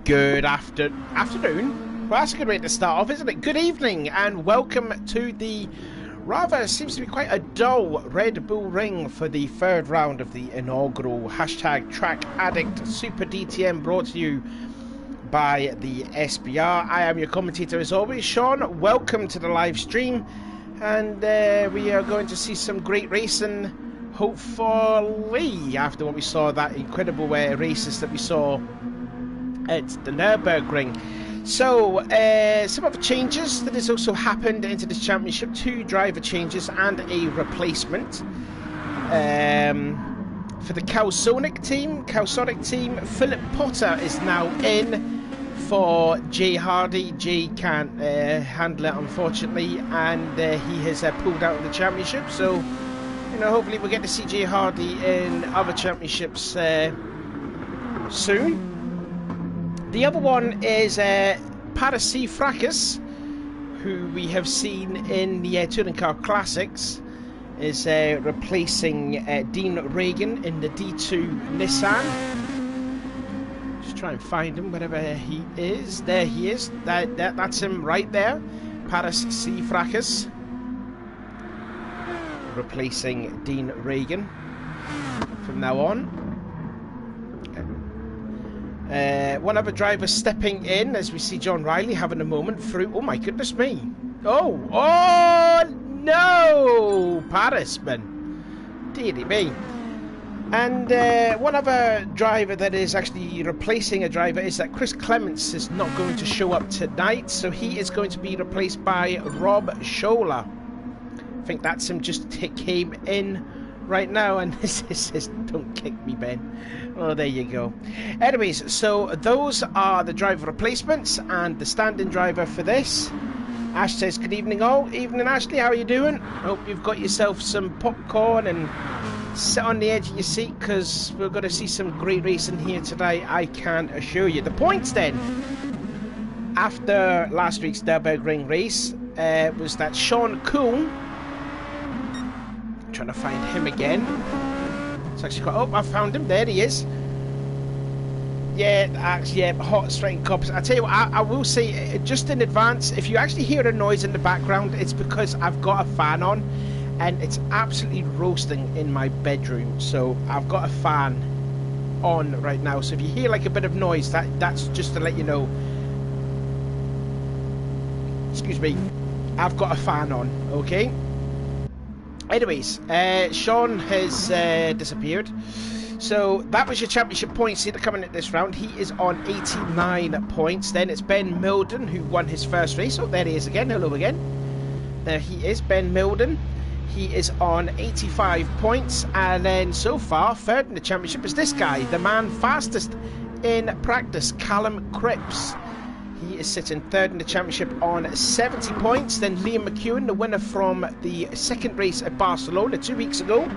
Good afternoon. Well, that's a good way to start off, isn't it? Good evening and welcome to the rather seems to be quite a dull Red Bull Ring for the third round of the inaugural hashtag Track Addict Super DTM, brought to you by the SBR. I am your commentator as always, Sean. Welcome to the live stream, and we are going to see some great racing, hopefully, after what we saw, that incredible races that we saw at the Nürburgring. So, some other changes that has also happened into this championship: 2 driver changes and a replacement. For the Calsonic team, Philip Potter is now in for Jay Hardy. Jay can't handle it, unfortunately, and he has pulled out of the championship. So, you know, hopefully we'll get to see Jay Hardy in other championships soon. The other one is Paris Fracas, who we have seen in the Touring Car Classics, is replacing Dean Regan in the D2 Nissan. Just try and find him wherever he is. There he is. That's him right there. Paris Fracas replacing Dean Regan from now on. One other driver stepping in as we see John Riley having a moment through. Oh my goodness me! Oh no, Paris, man, dearie me. And one other driver that is actually replacing a driver is that Chris Clements is not going to show up tonight, so he is going to be replaced by Rob Scholar. I think that's him, just came in right now, and this is don't kick me, Ben. Oh, there you go. Anyways, so those are the driver replacements and the stand-in driver for this. Ash says, good evening all. Evening, Ashley, how are you doing? Hope you've got yourself some popcorn and sit on the edge of your seat, because we're going to see some great racing here today, I can assure you. The points then, after last week's Nürburgring race, was that Sean Kuhn, trying to find him again. It's actually quite. Oh, I found him. There he is. Yeah, actually, yeah, hot striking cops. I tell you what, I will say just in advance, if you actually hear a noise in the background, it's because I've got a fan on, and it's absolutely roasting in my bedroom. So I've got a fan on right now. So if you hear like a bit of noise, that's just to let you know. Excuse me. I've got a fan on. Okay. Anyways, Sean has disappeared. So that was your championship points here coming at this round. He is on 89 points. Then it's Ben Milden, who won his first race. Oh, there he is again. Hello again. There he is, Ben Milden. He is on 85 points. And then so far, third in the championship is this guy, the man fastest in practice, Callum Cripps. He is sitting third in the championship on 70 points. Then Liam McEwen, the winner from the second race at Barcelona 2 weeks ago,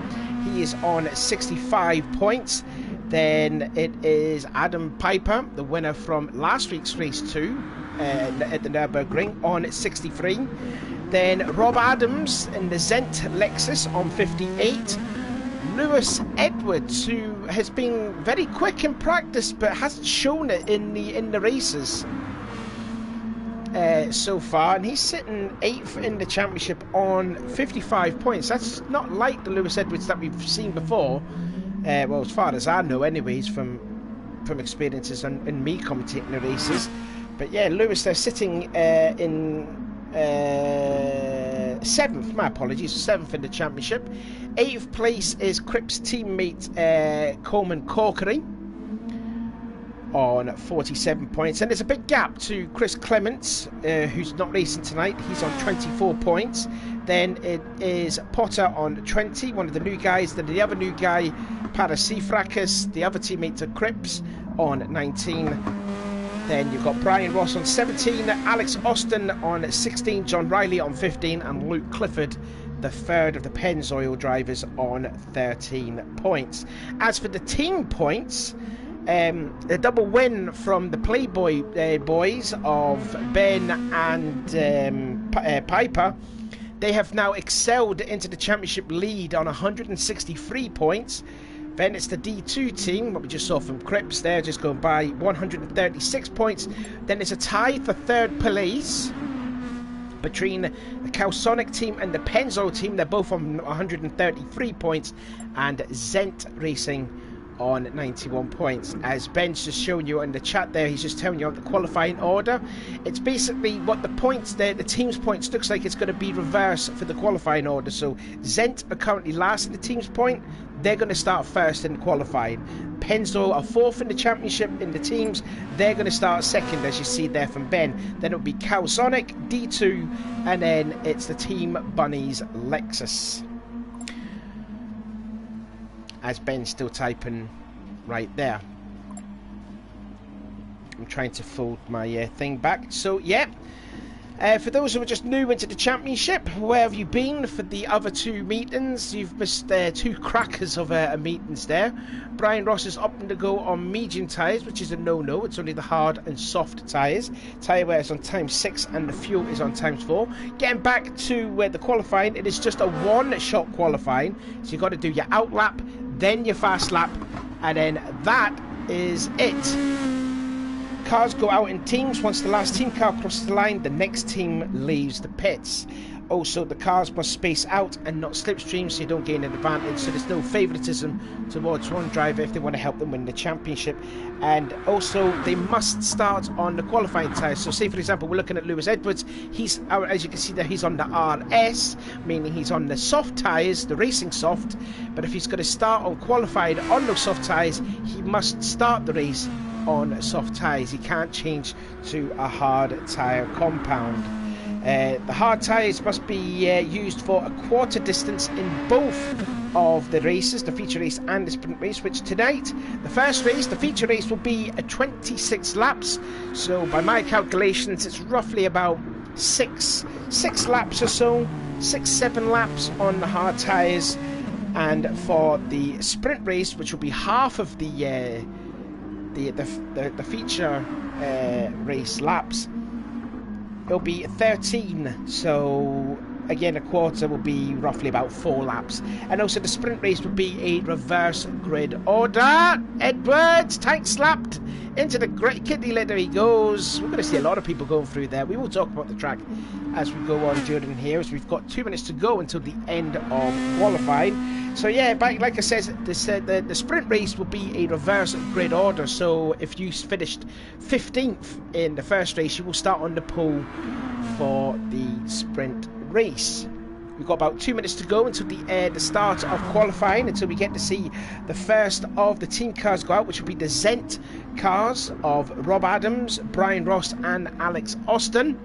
he is on 65 points. Then it is Adam Piper, the winner from last week's race 2 at the Nürburgring, on 63. Then Rob Adams in the Zent Lexus on 58. Lewis Edwards, who has been very quick in practice but hasn't shown it in the races so far, and he's sitting 8th in the championship on 55 points. That's not like the Lewis Edwards that we've seen before, well, as far as I know anyways, from experiences and me commentating the races. But yeah, Lewis, they're sitting in 7th, my apologies, 7th in the championship. 8th place is Cripps' teammate Coleman Corkery on 47 points, and there's a big gap to Chris Clements, who's not racing tonight. He's on 24 points. Then it is Potter on 20, one of the new guys. Then the other new guy, Paris Fracas, the other teammate to Cripps, on 19. Then you've got Brian Ross on 17, Alex Austin on 16, John Riley on 15, and Luke Clifford, the third of the Pennzoil drivers, on 13 points. As for the team points, a double win from the Playboy boys of Ben and Piper. They have now excelled into the championship lead on 163 points. Then it's the D2 team, what we just saw from Cripps there, just going by 136 points. Then there's a tie for third place between the Calsonic team and the Penzo team. They're both on 133 points, and Zent Racing on 91 points. As Ben's just showing you in the chat there, he's just telling you the qualifying order. It's basically what the points there, the team's points, looks like it's going to be reversed for the qualifying order. So Zent are currently last in the team's point. They're going to start first in the qualifying. Penzo are fourth in the championship in the teams. They're going to start second, as you see there from Ben. Then it'll be Calsonic, D2, and then it's the Team Bunnies Lexus. As Ben's still typing right there. I'm trying to fold my thing back. So, yeah. For those who are just new into the championship, where have you been for the other two meetings? You've missed two crackers of meetings there. Brian Ross is opting to go on medium tyres, which is a no-no. It's only the hard and soft tyres. Tyre wear is on ×6 and the fuel is on ×4. Getting back to the qualifying, it is just a one-shot qualifying. So you've got to do your out lap, then your fast lap, and then that is it. Cars go out in teams. Once the last team car crosses the line, the next team leaves the pits. Also, the cars must space out and not slipstream, so you don't gain an advantage. So there's no favouritism towards one driver if they want to help them win the championship. And also, they must start on the qualifying tyres. So say, for example, we're looking at Lewis Edwards. He's, as you can see there, he's on the RS, meaning he's on the soft tyres, the racing soft. But if he's going to start on qualifying on those soft tyres, he must start the race on soft tyres. He can't change to a hard tyre compound. The hard tyres must be used for a quarter distance in both of the races, the feature race and the sprint race, which tonight, the first race, the feature race, will be 26 laps. So by my calculations, it's roughly about six laps or so, 6-7 laps on the hard tyres. And for the sprint race, which will be half of the feature race laps, it'll be 13, so again a quarter will be roughly about 4 laps. And also the sprint race will be a reverse grid order. Edwards tank slapped into the great kitty litter he goes. We're going to see a lot of people going through there. We will talk about the track as we go on during here, as we've got 2 minutes to go until the end of qualifying. So yeah, like I said, the sprint race will be a reverse grid order. So if you finished 15th in the first race, you will start on the pole for the sprint race. We've got about 2 minutes to go until the start of qualifying, until we get to see the first of the team cars go out, which will be the Zent cars of Rob Adams, Brian Ross and Alex Austin.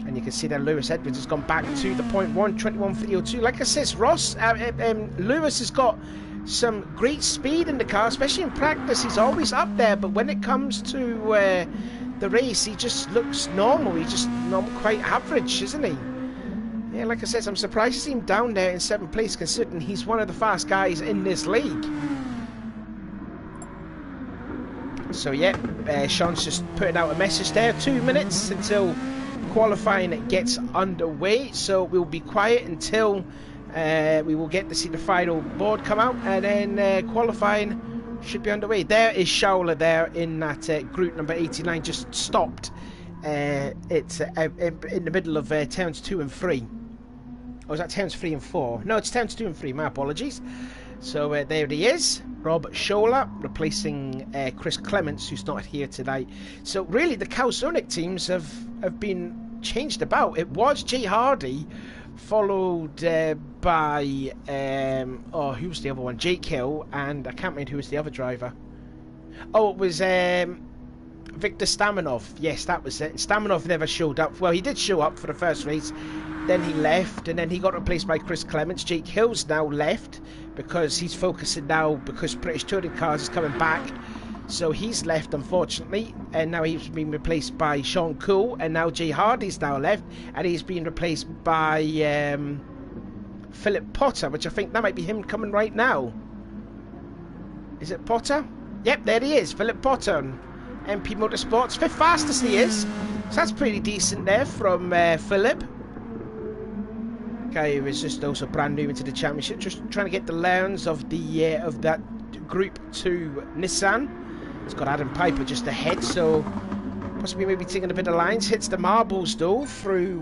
And you can see that Lewis Edwards has gone back to the point 1, 21.302. Like I said, Lewis has got some great speed in the car, especially in practice. He's always up there, but when it comes to the race, he just looks normal. He's just quite average, isn't he? Yeah, like I said, I'm surprised to see him down there in 7th place, considering he's one of the fast guys in this league. So yeah, Sean's just putting out a message there. 2 minutes until qualifying gets underway, so we'll be quiet until we will get to see the final board come out, and then qualifying should be underway. There is Shaula there in that group number 89, just stopped. It's in the middle of turns 2 and 3. Or is that turns 3 and 4? No, it's turns 2 and 3, my apologies. So there he is, Rob Schola, replacing Chris Clements, who's not here tonight. So really, the Calsonic teams have been changed about. It was Jay Hardy, followed by, who was the other one? Jake Hill, and I can't remember who was the other driver. Oh, it was Victor Stamanov. Yes, that was it. Stamanov never showed up. Well, he did show up for the first race, then he left, and then he got replaced by Chris Clements. Jake Hill's now left because he's focusing now, because British Touring Cars is coming back. So he's left, unfortunately, and now he's been replaced by Sean Cool, and now Jay Hardy's now left, and he's been replaced by Philip Potter, which I think that might be him coming right now. Is it Potter? Yep, there he is, Philip Potter, MP Motorsports, 5th fastest he is, so that's pretty decent there from Philip. Guy who is just also brand new into the championship, just trying to get the learns of that Group 2 Nissan. It's got Adam Piper just ahead, so possibly maybe taking a bit of lines. Hits the marbles though through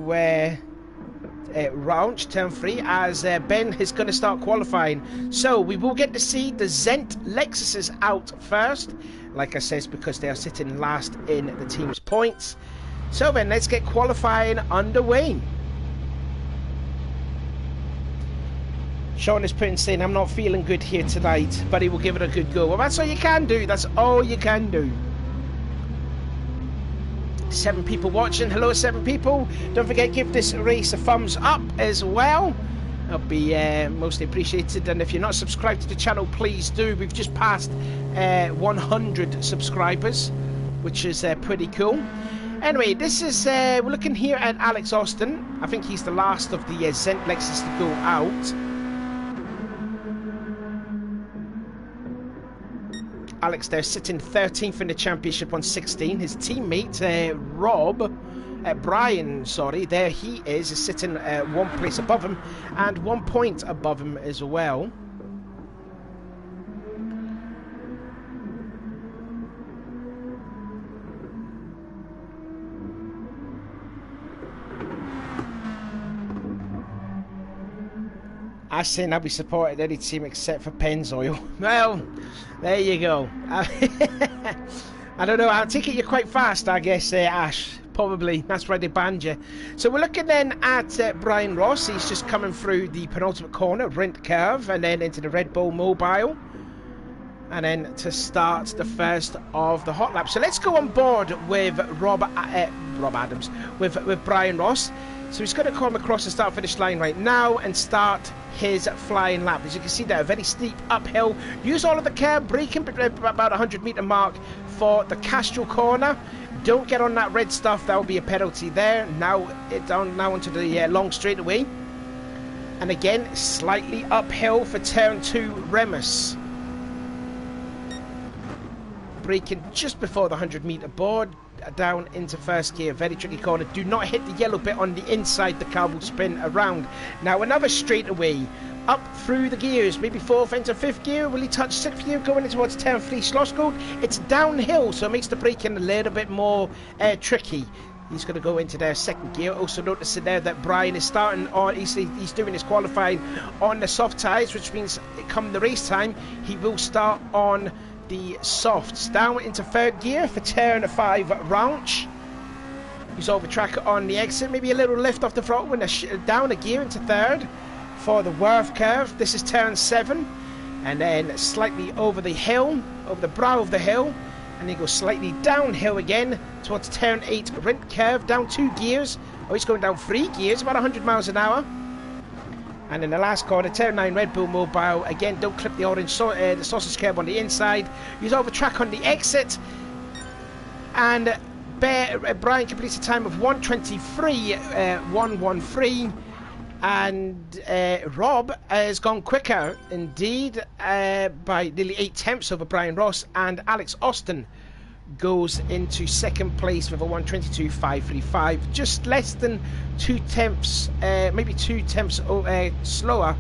Ranch, turn 3, as Ben is going to start qualifying. So we will get to see the Zent Lexuses out first, like I said, because they are sitting last in the team's points. So then let's get qualifying underway. Sean is putting saying, I'm not feeling good here tonight, but he will give it a good go. Well, that's all you can do. That's all you can do. 7 people watching. Hello, 7 people. Don't forget, give this race a thumbs up as well. That'll be mostly appreciated. And if you're not subscribed to the channel, please do. We've just passed 100 subscribers, which is pretty cool. Anyway, this is we're looking here at Alex Austin. I think he's the last of the Zent Lexus to go out. Alex there sitting 13th in the championship on 16. His teammate Brian, there he is sitting 1 place above him and 1 point above him as well. I say I'll be supporting any team except for Pennzoil. Well, there you go. I don't know. I'll take it you're quite fast, I guess, Ash. Probably. That's why they banned you. So we're looking then at Brian Ross. He's just coming through the penultimate corner, Rent Curve, and then into the Red Bull Mobile. And then to start the first of the hot lap. So let's go on board with Rob Adams, with Brian Ross. So he's going to come across the start-finish line right now and start his flying lap. As you can see there, a very steep uphill. Use all of the curb, braking about 100-meter mark for the Castro corner. Don't get on that red stuff, that will be a penalty there. Now onto the long straightaway. And again, slightly uphill for turn 2 Remus. Braking just before the 100-meter board. Down into first gear, very tricky corner. Do not hit the yellow bit on the inside. The car will spin around. Now another straightaway up through the gears, maybe 4th into 5th gear. Will he touch 6th gear going in towards turn 3 Schlossgold? It's downhill, so it makes the braking a little bit more tricky. He's going to go into their 2nd gear. Also noticing there that Brian is starting on, he's doing his qualifying on the soft tyres, which means come the race time he will start on the softs. Down into 3rd gear for turn 5 Ranch. He's over track on the exit, maybe a little lift off the throttle and down a gear into 3rd for the Worth curve. This is turn 7, and then slightly over the hill, over the brow of the hill, and then goes slightly downhill again towards turn 8 Rent curve, down 2 gears. Oh, he's going down 3 gears, about 100 miles an hour. And in the last corner, turn 9 Red Bull Mobile. Again, don't clip the orange the sausage curb on the inside. Use over track on the exit. And Brian completes a time of 1:23.113. And Rob has gone quicker, indeed, by nearly 8 tenths over Brian Ross. And Alex Austin goes into 2nd place with a 1:22.535, just less than 2 tenths, maybe 2 tenths slower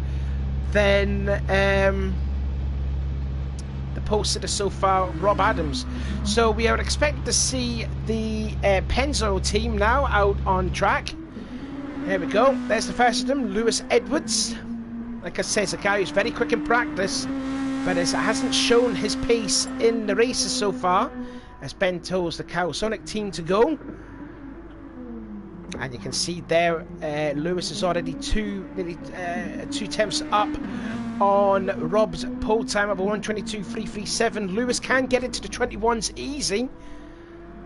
than the pole sitter so far, Rob Adams. So we are expecting to see the Pennzoil team now out on track. There we go. There's the first of them, Lewis Edwards. Like I said, it's a guy who's very quick in practice, but hasn't shown his pace in the races so far, as Ben tells the Calsonic team to go. And you can see there, Lewis is already nearly 2 tenths up on Rob's pole time of a 1:22.337. Lewis can get into the 21s easy.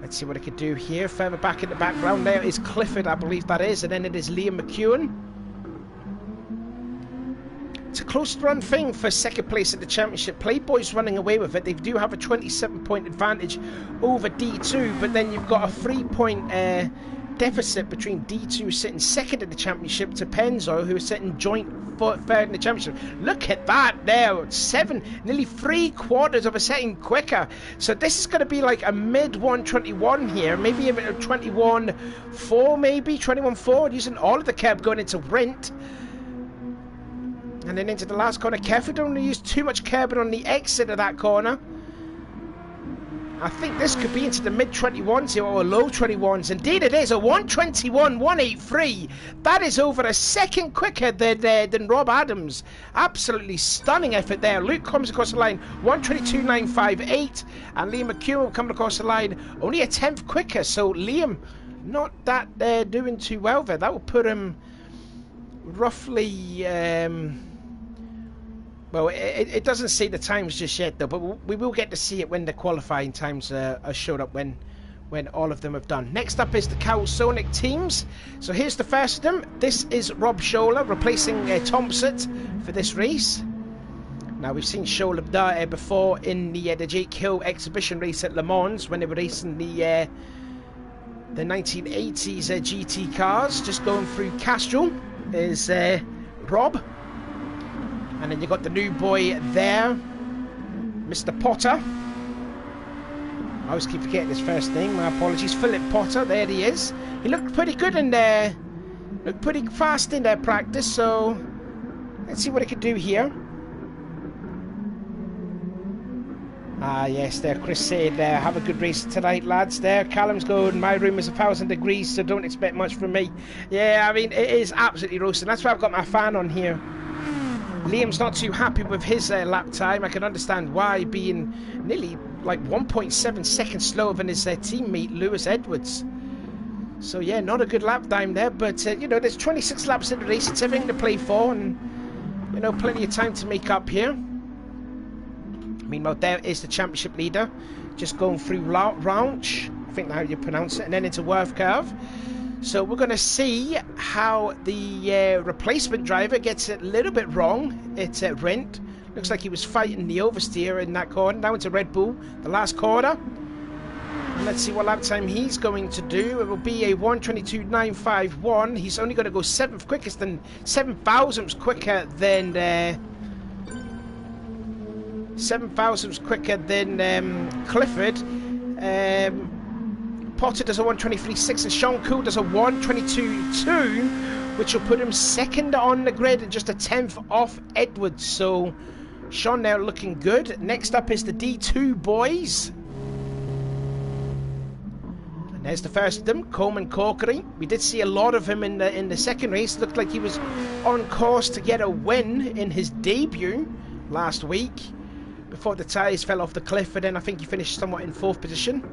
Let's see what he could do here. Further back in the background there is Clifford, I believe that is, and then it is Liam McEwen. It's a close run thing for 2nd place in the championship. Playboy's running away with it. They do have a 27-point advantage over D2, but then you've got a 3-point deficit between D2 sitting 2nd in the championship to Pennzoil, who is sitting joint 3rd in the championship. Look at that there, 7, nearly 3/4 of a second quicker. So this is going to be like a mid 1:21 here, maybe a 21.4, maybe 21.4, using all of the curb going into Rent. And then into the last corner. Careful, don't use too much carbon on the exit of that corner. I think this could be into the mid-21s here, or low 21s. Indeed it is, a 121.183. That is over a second quicker than Rob Adams. Absolutely stunning effort there. Luke comes across the line, 122.958. And Liam McEwen coming across the line, only a tenth quicker. So Liam, not that doing too well there. That will put him roughly... well, it doesn't say the times just yet, though, but we will get to see it when the qualifying times are showed up, when all of them have done. Next up is the Calsonic teams. So here's the first of them. This is Rob Scholler replacing Thompson for this race. Now, we've seen Scholler before in the Jake Hill exhibition race at Le Mans when they were racing the 1980s GT cars. Just going through Castrol is Rob. And then you got the new boy there, Mr. Potter. I always keep forgetting his first name, my apologies. Philip Potter, there he is. He looked pretty good in there, looked pretty fast in their practice, so let's see what he can do here. Ah, yes, there, Chris said, have a good race tonight, lads. There, Callum's going, my room is 1,000 degrees, so don't expect much from me. Yeah, I mean, it is absolutely roasting. That's why I've got my fan on here. Liam's not too happy with his lap time. I can understand why, being nearly like 1.7 seconds slower than his teammate Lewis Edwards. So yeah, not a good lap time there, but you know, there's 26 laps in the race. It's everything to play for, and you know, plenty of time to make up here. Meanwhile, there is the championship leader, just going through Raunch, I think that's how you pronounce it, and then into Worth Curve. So we're going to see how the replacement driver gets it a little bit wrong. It's Rent. Looks like he was fighting the oversteer in that corner. Now into Red Bull, the last corner. And let's see what lap time he's going to do. It will be a 122.951. He's only going to go 7th quickest, than 7,000ths quicker than 7,000ths quicker than Clifford. Potter does a 123.6 and Sean Cool does a 122.2, which will put him second on the grid and just a 10th off Edwards. So Sean now looking good. Next up is the D2 boys. And there's the first of them, Coleman Corkery. We did see a lot of him in the second race. Looked like he was on course to get a win in his debut last week before the tyres fell off the cliff, and then I think he finished somewhat in 4th position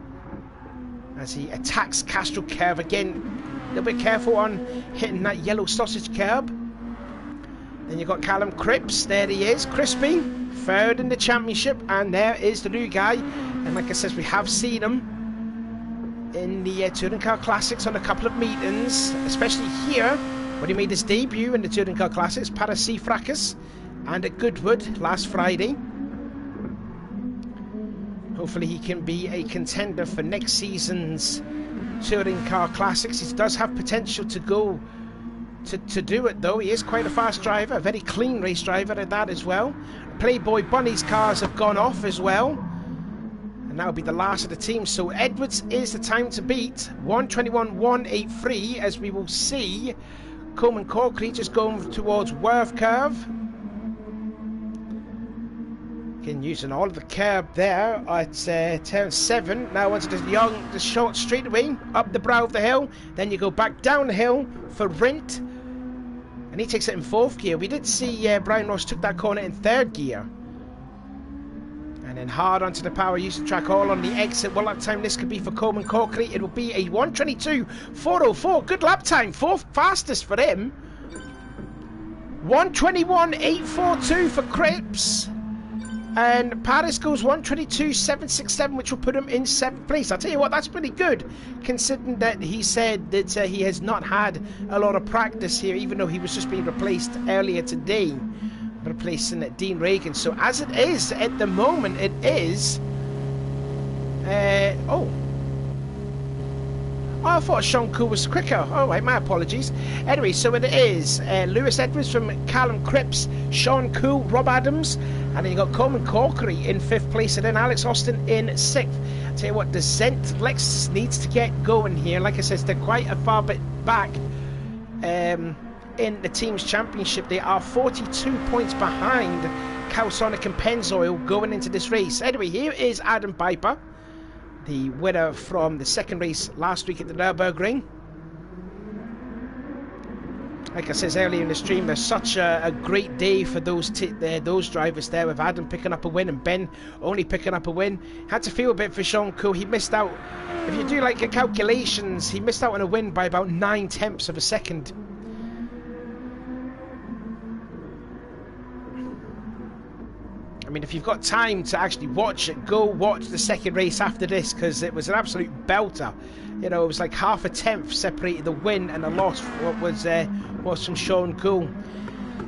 as he attacks Castrol Curve again. A little bit careful on hitting that yellow sausage curb. Then you've got Callum Cripps, there he is, Crispy, 3rd in the championship, and there is the new guy. And like I said, we have seen him in the Touring Car Classics on a couple of meetings, especially here when he made his debut in the Touring Car Classics, Paris Fracas, and at Goodwood last Friday. Hopefully he can be a contender for next season's Touring Car Classics. He does have potential to go to do it, though. He is quite a fast driver, a very clean race driver at that as well. Playboy Bunny's cars have gone off as well, and that will be the last of the team. So Edwards is the time to beat, 121.183, as we will see Coleman Corkery just going towards Worth Curve. Again, using all of the curb there at turn 7. Now onto the short straightaway, up the brow of the hill. Then you go back down the hill for Rint. And he takes it in 4th gear. We did see Brian Ross took that corner in 3rd gear. And then hard onto the power using track, all on the exit. What lap time this could be for Coleman Corkery? It will be a 122.404. Good lap time, 4th fastest for him. 121.842 for Cripps. And Paris goes 122.767, which will put him in 7th place. I'll tell you what, that's pretty good, considering that he said that he has not had a lot of practice here, even though he was just being replaced earlier today, replacing Dean Reagan. So as it is at the moment, it is I thought Sean Cool was quicker. Oh, right, my apologies. Anyway, so it is Lewis Edwards from Callum Cripps, Sean Cool, Rob Adams, and then you got Coleman Corkery in 5th place, and then Alex Austin in 6th. I'll tell you what, the Zent Lexus needs to get going here. Like I said, they're quite a far bit back in the Teams Championship. They are 42 points behind Calsonic and Pennzoil going into this race. Anyway, here is Adam Piper, the winner from the second race last week at the Nürburgring. Like I said earlier in the stream, there's such a great day for those drivers there, with Adam picking up a win and Ben only picking up a win. Had to feel a bit for Sean Coe. He missed out, if you do like your calculations, he missed out on a win by about 9/10 of a second. I mean, if you've got time to actually watch it, go watch the second race after this, because it was an absolute belter. You know, it was like half a tenth separated the win and the loss. What was from Sean Coe.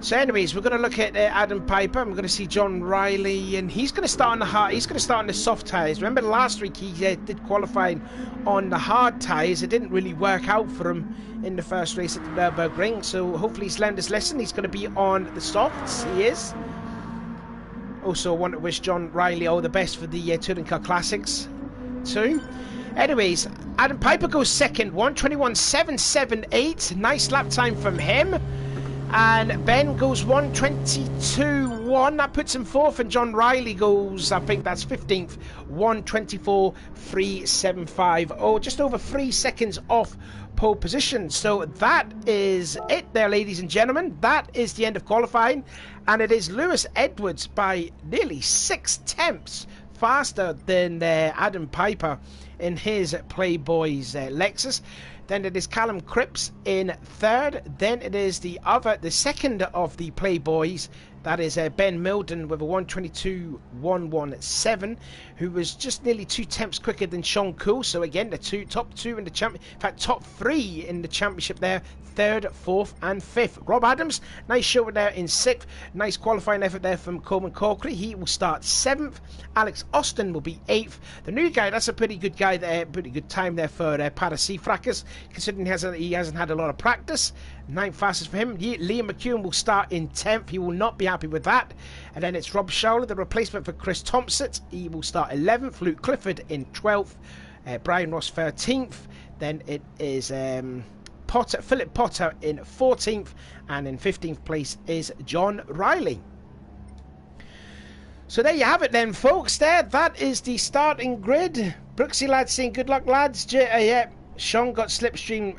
So, anyways, we're going to look at Adam Piper. I'm going to see John Riley, and he's going to start on the hard. He's going to start on the soft tyres. Remember last week he did qualifying on the hard tyres. It didn't really work out for him in the first race at the Nürburgring. So hopefully he's learned his lesson. He's going to be on the softs. He is. Also, want to wish John Riley all the best for the Touring Car Classics too. Anyways, Adam Piper goes second, 1:21.778. Nice lap time from him. And Ben goes 1:22.1. That puts him fourth. And John Riley goes, I think that's 15th, 1:24.375. Oh, just over 3 seconds off pole position. So that is it there, ladies and gentlemen. That is the end of qualifying. And it is Lewis Edwards by nearly 6/10 faster than Adam Piper in his Playboy's Lexus. Then it is Callum Cripps in third. Then it is the second of the Playboys. That is Ben Milden with a 1:22.117, who was just nearly 2/10 quicker than Sean Coe. So again, the top two in the champion, in fact, top three in the championship there. Third, fourth, and fifth. Rob Adams, nice show there in sixth. Nice qualifying effort there from Coleman Corkery. He will start seventh. Alex Austin will be eighth. The new guy, that's a pretty good guy there, pretty good time there for Paris Seafrackers, considering he hasn't had a lot of practice. Ninth fastest for him. Liam McEwen will start in 10th. He will not be happy with that. And then it's Rob Schauler, the replacement for Chris Thompson. He will start 11th. Luke Clifford in 12th. Brian Ross 13th. Then it is Philip Potter in 14th, and in 15th place is John Riley. So there you have it then, folks. That is the starting grid. Brooksy lads saying good luck, lads. Yeah, Sean got slipstream,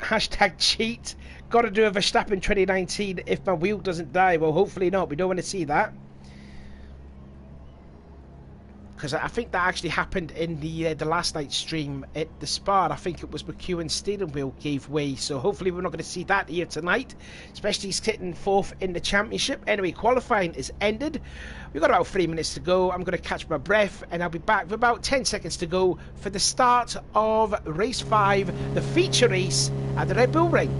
#cheat. Got to do a Verstappen 2019 if my wheel doesn't die. Well, hopefully not. We don't want to see that. Because I think that actually happened in the last night's stream at the Spa. I think it was McEwen's steering wheel gave way. So hopefully we're not going to see that here tonight. Especially sitting fourth in the championship. Anyway, qualifying is ended. We've got about 3 minutes to go. I'm going to catch my breath. And I'll be back with about 10 seconds to go for the start of race 5. The feature race at the Red Bull Ring.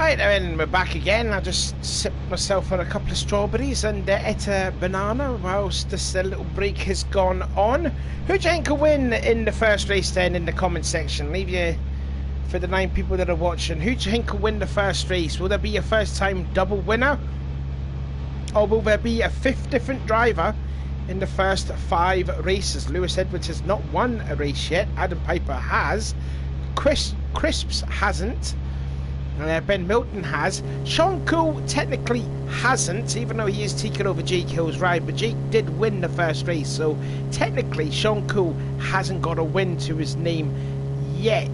Right, and we're back again. I just sipped myself on a couple of strawberries and ate a banana whilst this little break has gone on. Who do you think will win in the first race then in the comment section? Leave you for the 9 people that are watching. Who do you think will win the first race? Will there be a first time double winner? Or will there be a 5th different driver in the first 5 races? Lewis Edwards has not won a race yet. Adam Piper has. Crisps hasn't. Ben Milton has. Sean Cool technically hasn't, even though he is taking over Jake Hill's ride, but Jake did win the first race, so technically Sean Cool hasn't got a win to his name yet.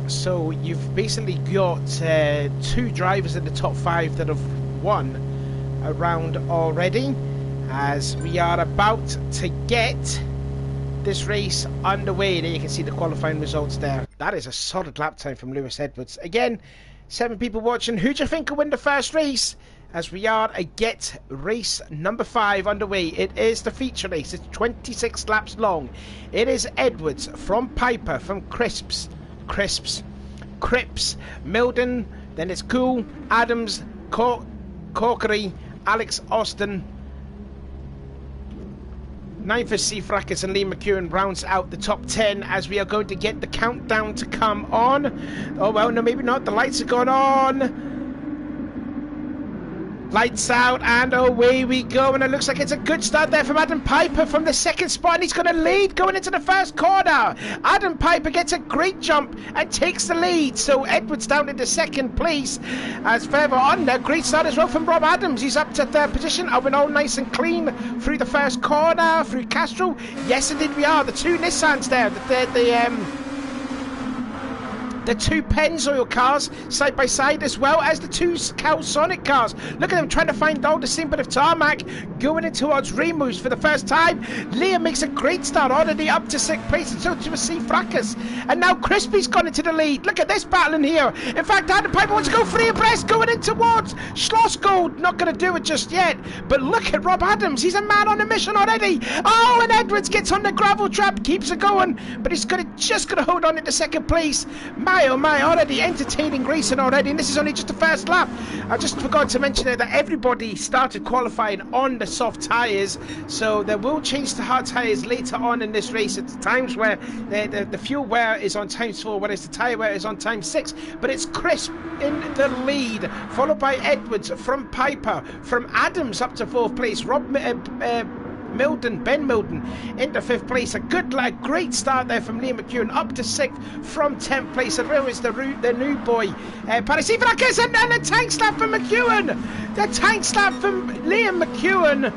So you've basically got 2 drivers in the top 5 that have won a round already, as we are about to get this race underway. There you can see the qualifying results there. That is a solid lap time from Lewis Edwards. Again, 7 people watching. Who do you think will win the first race? As we are at race number 5 underway. It is the feature race. It's 26 laps long. It is Edwards from Piper, from Cripps, Milden, then it's Cool, Adams, Corkery, Alex Austin. 9th for C. Fracas and Lee McEwen rounds out the top 10 as we are going to get the countdown to come on. Oh, well, no, maybe not. The lights are going on. Lights out, and away we go. And it looks like it's a good start there from Adam Piper from the 2nd spot. And he's going to lead going into the 1st corner. Adam Piper gets a great jump and takes the lead. So Edwards down into 2nd place. As further on there, great start as well from Rob Adams. He's up to 3rd position. Open all nice and clean through the 1st corner, through Castro. Yes, indeed we are. The 2 Nissans there. The 2 Pennzoil cars side by side, as well as the 2 Cal Sonic cars. Look at them trying to find all the same bit of tarmac, going in towards Remus for the first time. Liam makes a great start, already up to 6th place, and so to a C. Fracas. And now Crispy's gone into the lead. Look at this battle in here. In fact, Adam Piper wants to go free abreast, going in towards Schlossgold. Not going to do it just yet. But look at Rob Adams. He's a man on a mission already. Oh, and Edwards gets on the gravel trap, keeps it going, but he's just going to hold on into 2nd place. My oh my, already entertaining racing already, and this is only just the 1st lap. I just forgot to mention there that everybody started qualifying on the soft tyres, so they will change to hard tyres later on in this race at times where the fuel wear is on times 4, whereas the tyre wear is on times 6. But it's Crisp in the lead, followed by Edwards from Piper, from Adams up to 4th place, Ben Milden into 5th place. A great start there from Liam McEwen, up to 6th from 10th place. And there is the new boy, Paris Fracas, and a tank slap from McEwen. The tank slap from Liam McEwen.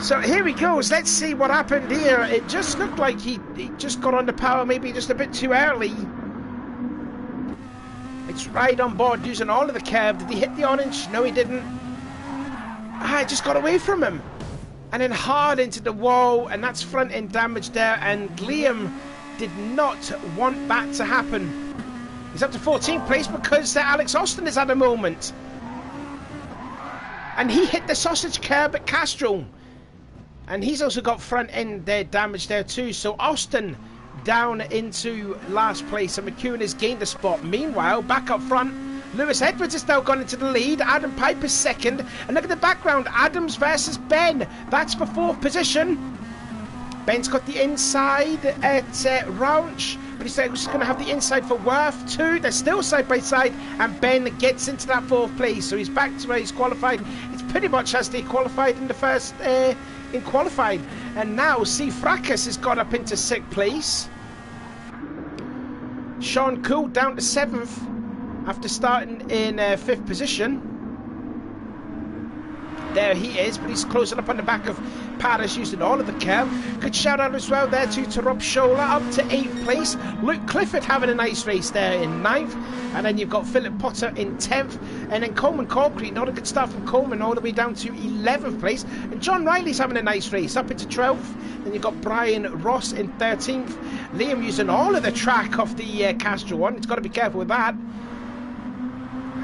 So here he goes. Let's see what happened here. It just looked like he just got on the power, maybe just a bit too early. It's right on board, using all of the curve. Did he hit the orange? No, he didn't. I just got away from him, and then hard into the wall, and that's front end damage there, and Liam did not want that to happen. He's up to 14th place because Alex Austin has had a moment, and he hit the sausage curb at Castro, and he's also got front end damage there too. So Austin down into last place, and McEwen has gained a spot. Meanwhile, back up front, Lewis Edwards has now gone into the lead. Adam Piper's 2nd. And look at the background. Adams versus Ben. That's for 4th position. Ben's got the inside at Ranch, but he's just going to have the inside for Worth too. They're still side by side, and Ben gets into that 4th place. So he's back to where he's qualified. It's pretty much as they qualified in the first in qualifying. And now C. Fracas has got up into 6th place. Sean Cool down to 7th. After starting in 5th position. There he is, but he's closing up on the back of Paris, using all of the curve. Good shout out as well there to Rob Scholler, up to 8th place. Luke Clifford having a nice race there in 9th. And then you've got Philip Potter in 10th. And then Coleman Corkery, not a good start from Coleman, all the way down to 11th place. And John Riley's having a nice race, up into 12th. Then you've got Brian Ross in 13th. Liam using all of the track off the Castro one. It's got to be careful with that.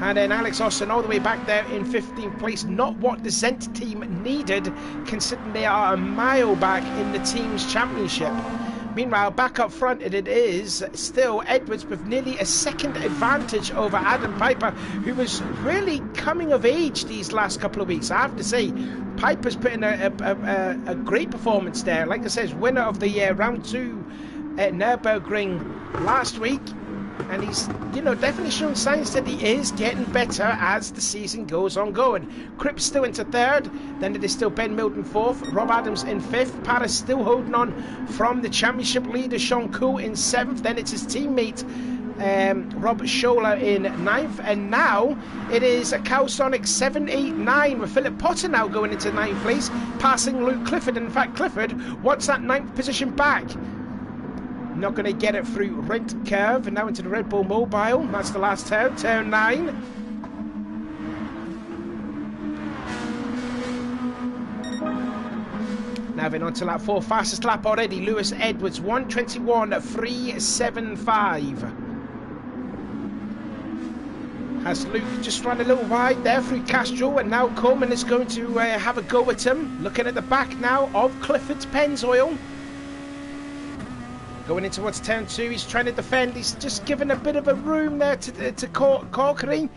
And then Alex Austin all the way back there in 15th place. Not what the Zent team needed, considering they are a mile back in the team's championship. Meanwhile, back up front, it is still Edwards with nearly a second advantage over Adam Piper, who was really coming of age these last couple of weeks. I have to say, Piper's put in a great performance there. Like I said, winner of the round 2 at Nürburgring last week. And he's, definitely showing signs that he is getting better as the season goes on going. Cripps still into 3rd. Then it is still Ben Milton 4th. Rob Adams in 5th. Paris still holding on from the championship leader, Sean Cool in 7th. Then it's his teammate, Rob Scholler in 9th. And now it is a Calsonic 7, 8, 9 with Philip Potter now going into 9th place, passing Luke Clifford. And in fact, Clifford wants that 9th position back. Not going to get it through Rent Curve, and now into the Red Bull Mobile. That's the last turn, turn 9. Now then on to lap 4, fastest lap already. Lewis Edwards, 1:21.375. Has Luke just run a little wide there through Castro, and now Coleman is going to have a go at him. Looking at the back now of Clifford's Pennzoil. Going in towards turn 2, he's trying to defend. He's just given a bit of a room there to Corkery.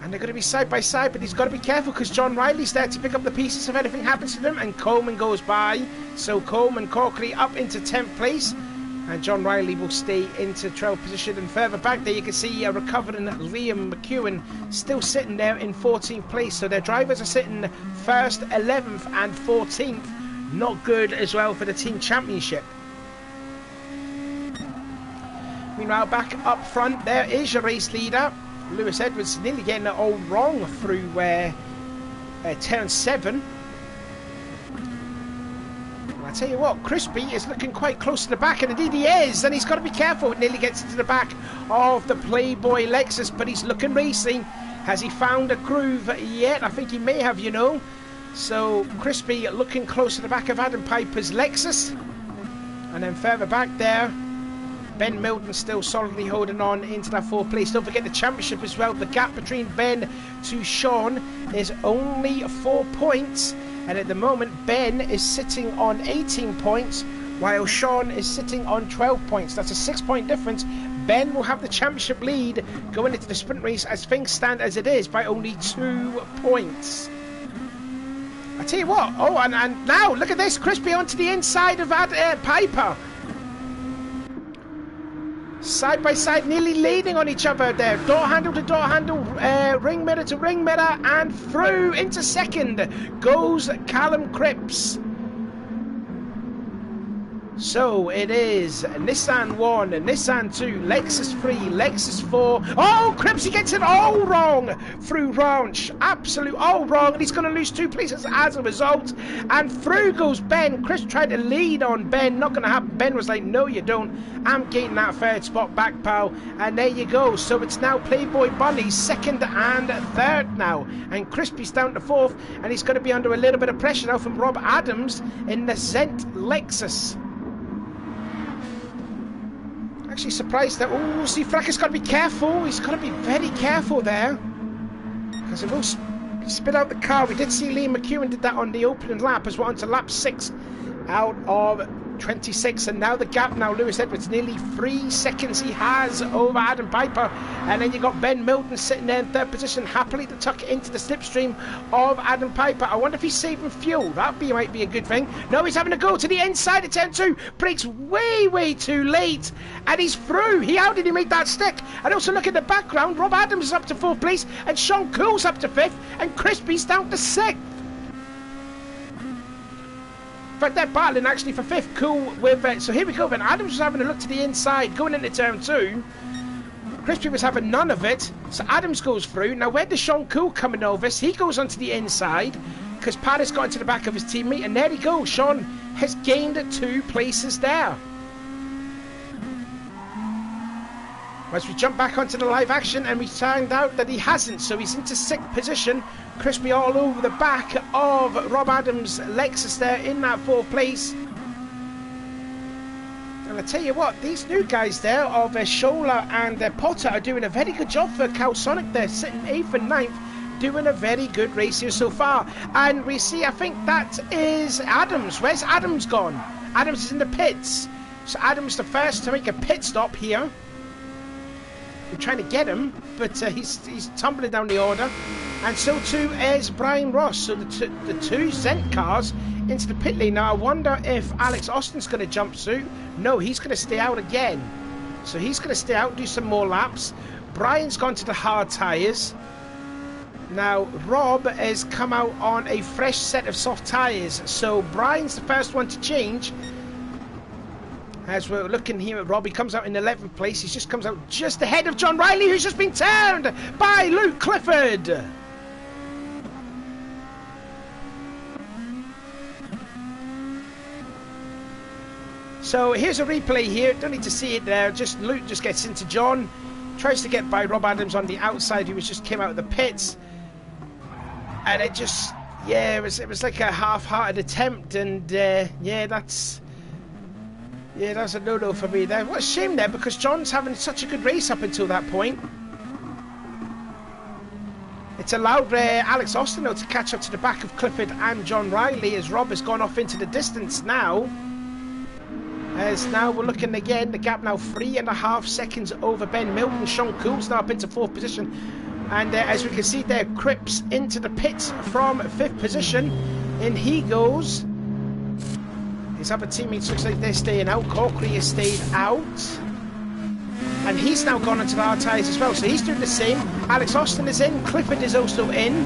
And they're going to be side by side, but he's got to be careful because John Riley's there to pick up the pieces if anything happens to them. And Coleman goes by. So Coleman, Corkery up into 10th place. And John Riley will stay into 12th position. And further back there, you can see a recovering Liam McEwen still sitting there in 14th place. So their drivers are sitting 1st, 11th, and 14th. Not good as well for the team championship. Meanwhile, back up front, there is your race leader. Lewis Edwards nearly getting it all wrong through turn 7. And I tell you what, Crispy is looking quite close to the back, and indeed he is, and he's got to be careful. It nearly gets into the back of the Playboy Lexus, but he's looking racing. Has he found a groove yet? I think he may have, So Crispy looking close to the back of Adam Piper's Lexus. And then further back there, Ben Milton still solidly holding on into that 4th place. Don't forget the championship as well. The gap between Ben to Sean is only 4 points. And at the moment, Ben is sitting on 18 points, while Sean is sitting on 12 points. That's a 6-point difference. Ben will have the championship lead going into the sprint race as things stand as it is by only 2 points. I tell you what. Oh, and now, look at this. Crispy onto the inside of Piper. Side by side, nearly leaning on each other there. Door handle to door handle, ring mirror to ring mirror, and through into 2nd goes Callum Cripps. So it is Nissan 1, Nissan 2, Lexus 3, Lexus 4. Oh, Cripps, he gets it all wrong through Ranch. Absolute all wrong, and he's going to lose 2 places as a result. And through goes Ben. Chris tried to lead on Ben. Not going to happen. Ben was like, no, you don't. I'm getting that 3rd spot back, pal. And there you go. So it's now Playboy Bunny 2nd and 3rd now. And Crispy's down to 4th, and he's going to be under a little bit of pressure now from Rob Adams in the Zent Lexus. Actually surprised that, oh, see, Fracker's got to be careful. He's got to be very careful there, because it will spit out the car. We did see Liam McEwen did that on the opening lap as well, onto lap 6 out of 26, and now the gap now, Lewis Edwards, nearly 3 seconds he has over Adam Piper. And then you got Ben Milton sitting there in 3rd position, happily to tuck into the slipstream of Adam Piper. I wonder if he's saving fuel. That might be a good thing. No, he's having to go to the inside of turn 2. Brakes way too late, and he's through. How did he make that stick? And also look at the background, Rob Adams is up to 4th place, and Sean Cool's up to 5th, and Crispy's down to 6th. In fact, they're battling actually for 5th. Cool with so here we go then. Adams was having a look to the inside going into turn 2. Crispy was having none of it, so Adams goes through. Now where does Sean Cool coming over? He goes onto the inside because Paris got into the back of his teammate, and there he goes. Sean has gained 2 places there. As we jump back onto the live action, and we find out that he hasn't, so he's into 6th position. Crispy all over the back of Rob Adams' Lexus there in that 4th place. And I tell you what, these new guys there of Scholler and Potter are doing a very good job for Calsonic. They're sitting 8th and 9th, doing a very good race here so far. And we see, I think that is Adams. Where's Adams gone? Adams is in the pits. So Adams the first to make a pit stop here. We're trying to get him, but he's tumbling down the order. And so too is Brian Ross. So the two sent cars into the pit lane. Now I wonder if Alex Austin's going to jumpsuit. No, he's going to stay out again. So he's going to stay out, do some more laps. Brian's gone to the hard tyres. Now Rob has come out on a fresh set of soft tyres. So Brian's the first one to change. As we're looking here at Rob, he comes out in 11th place. He just comes out just ahead of John Riley, who's just been turned by Luke Clifford. So here's a replay here. Don't need to see it there. Just Luke just gets into John, tries to get by Rob Adams on the outside, who just came out of the pits, and it just, yeah, it was like a half-hearted attempt, and yeah, that's a no-no for me there. What a shame there, because John's having such a good race up until that point. It's allowed Alex Austin though to catch up to the back of Clifford and John Riley, as Rob has gone off into the distance now. As now we're looking again, the gap now 3.5 seconds over Ben Milton. Sean Cool's now up into 4th position. And as we can see there, Cripps into the pits from 5th position. In he goes. His other teammates looks like they're staying out. Corkery has stayed out. And he's now gone onto the hard tyres as well. So he's doing the same. Alex Austin is in. Clifford is also in.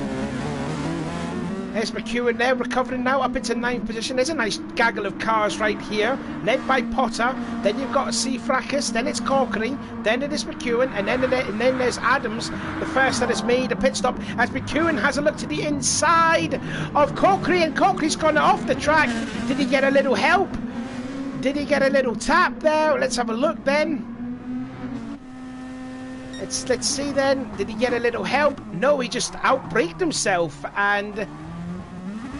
There's McEwen there, recovering now up into 9th position. There's a nice gaggle of cars right here, led by Potter. Then you've got C. Fracas, then it's Corkery, then it is McEwen, and then there's Adams, the first that has made a pit stop, as McEwen has a look to the inside of Corkery, and Corkery's gone off the track. Did he get a little help? Did he get a little tap there? Let's have a look then. Let's see then. Did he get a little help? No, he just outbraked himself, and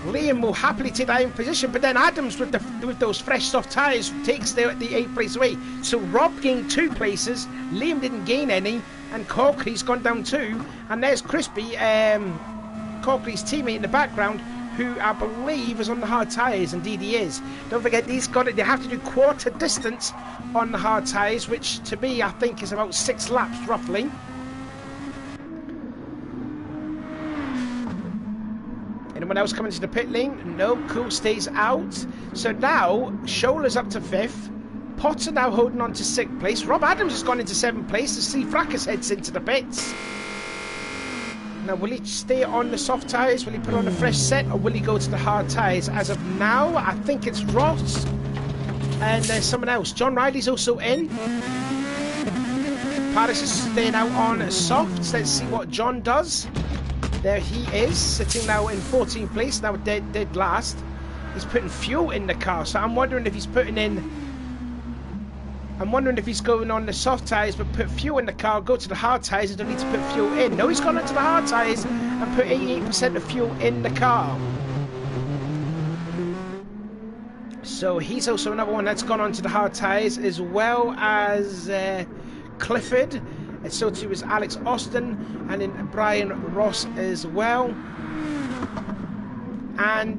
Liam will happily take that in position, but then Adams with those fresh soft tyres takes the 8th place away. So Rob gained 2 places, Liam didn't gain any, and Corkery's gone down 2. And there's Crispy, Corkery's teammate in the background, who I believe is on the hard tyres. Indeed he is. Don't forget, these got it. They have to do quarter distance on the hard tyres, which to me I think is about 6 laps roughly. Anyone else coming to the pit lane? No, Cool stays out. So now, Shola's up to 5th. Potter now holding on to 6th place. Rob Adams has gone into 7th place as C. Fracas heads into the pits. Now, will he stay on the soft tyres? Will he put on a fresh set? Or will he go to the hard tyres? As of now, I think it's Ross. And there's someone else. John Riley's also in. Paris is staying out on softs. Let's see what John does. There he is, sitting now in 14th place, now dead last. He's putting fuel in the car, so I'm wondering if he's putting in... I'm wondering if he's going on the soft tyres, but put fuel in the car, go to the hard tyres, and don't need to put fuel in. No, he's gone onto the hard tyres and put 88% of fuel in the car. So he's also another one that's gone onto the hard tyres, as well as Clifford. And so too is Alex Austin, and then Brian Ross as well, and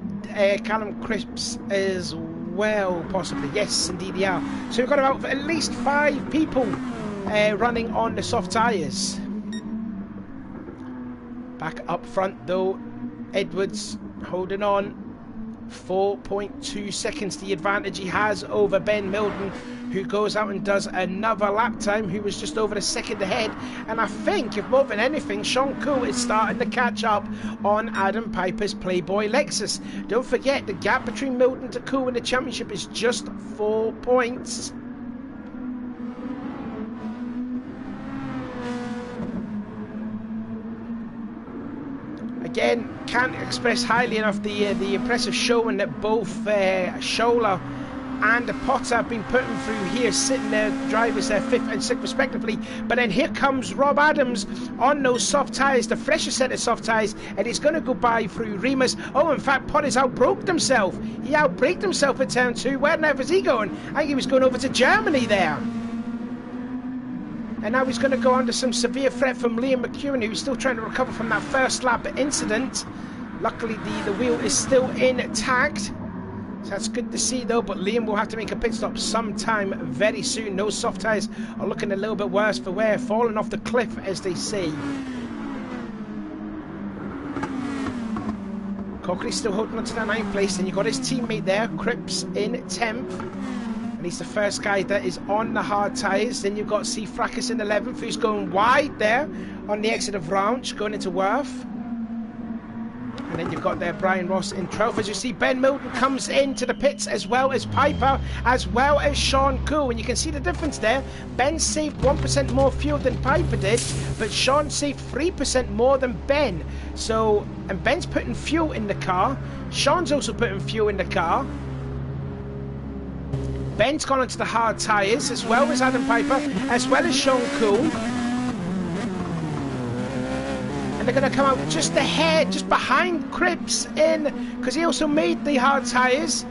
Callum Cripps as well, possibly. Yes, indeed they are. So we've got about at least 5 people running on the soft tyres. Back up front though, Edwards holding on. 4.2 seconds the advantage he has over Ben Milton, who goes out and does another lap time, who was just over a second ahead. And I think, if more than anything, Sean Cool is starting to catch up on Adam Piper's Playboy Lexus. Don't forget, the gap between Milton to Cool in the championship is just 4 points. Again, can't express highly enough the impressive showing that both Shola and Potter have been putting through here, sitting there, drivers there 5th and 6th respectively. But then here comes Rob Adams on those soft tyres, the freshest set of soft tyres, and he's going to go by through Remus. Oh, in fact, Potter's outbraked himself. He outbraked himself in turn 2. Where on earth is he going? I think he was going over to Germany there. And now he's going to go under some severe threat from Liam McEwen, who's still trying to recover from that first lap incident. Luckily, the wheel is still intact. So that's good to see though, but Liam will have to make a pit stop sometime very soon. Those soft tyres are looking a little bit worse for wear, falling off the cliff as they say. Cochrane's still holding on to that 9th place, and you've got his teammate there, Cripps in 10th. And he's the first guy that is on the hard tyres. Then you've got C. Fracas in 11th, who's going wide there on the exit of Ranch, going into Worth. And then you've got there Brian Ross in 12th. As you see, Ben Milton comes into the pits, as well as Piper, as well as Sean Cool. And you can see the difference there. Ben saved 1% more fuel than Piper did, but Sean saved 3% more than Ben. So, and Ben's putting fuel in the car. Sean's also putting fuel in the car. Ben's gone onto the hard tyres, as well as Adam Piper, as well as Sean Cool. And they're going to come out just ahead, just behind Cripps in, because he also made the hard tyres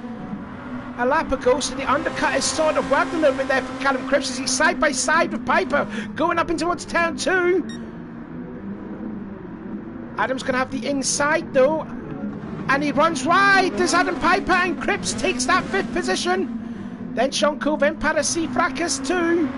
a lap ago, so the undercut has sort of worked a little bit there for Callum Cripps as he's side by side with Piper, going up into towards turn 2. Adam's going to have the inside though, and he runs wide. There's Adam Piper, and Cripps takes that 5th position. Then Sean Cool, then Paris C. Fracas too.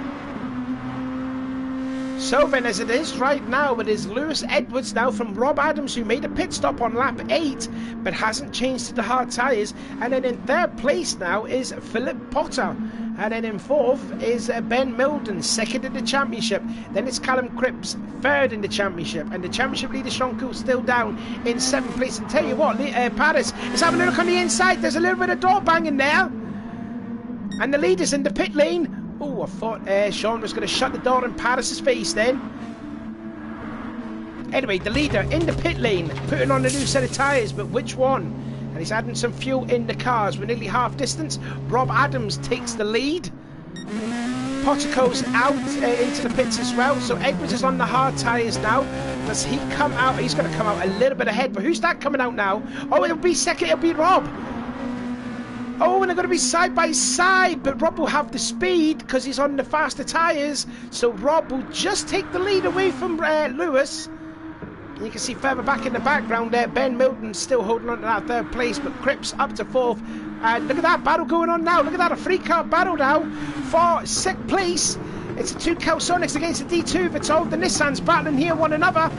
So then, as it is right now, it is Lewis Edwards now from Rob Adams, who made a pit stop on lap 8 but hasn't changed to the hard tyres. And then in 3rd place now is Philip Potter, and then in 4th is Ben Milden, 2nd in the championship. Then it's Callum Cripps, 3rd in the championship, and the championship leader Sean Cool still down in 7th place. And tell you what, Paris is having a look on the inside. There's a little bit of door banging there, and the leader's in the pit lane. Oh, I thought Sean was going to shut the door in Paris's face then. Anyway, the leader in the pit lane, putting on a new set of tyres, but which one? And he's adding some fuel in the cars. We're nearly half distance. Rob Adams takes the lead. Potter goes out into the pits as well. So Edwards is on the hard tyres now. Does he come out? He's going to come out a little bit ahead. But who's that coming out now? Oh, it'll be second. It'll be Rob. Oh, and they're going to be side by side, but Rob will have the speed because he's on the faster tyres. So Rob will just take the lead away from Lewis. And you can see further back in the background there, Ben Milton still holding on to that 3rd place, but Cripps up to 4th. And look at that battle going on now. Look at that, a 3-car battle now for 6th place. It's the 2 Calsonics against the D2 Vitol. The Nissans battling here one another.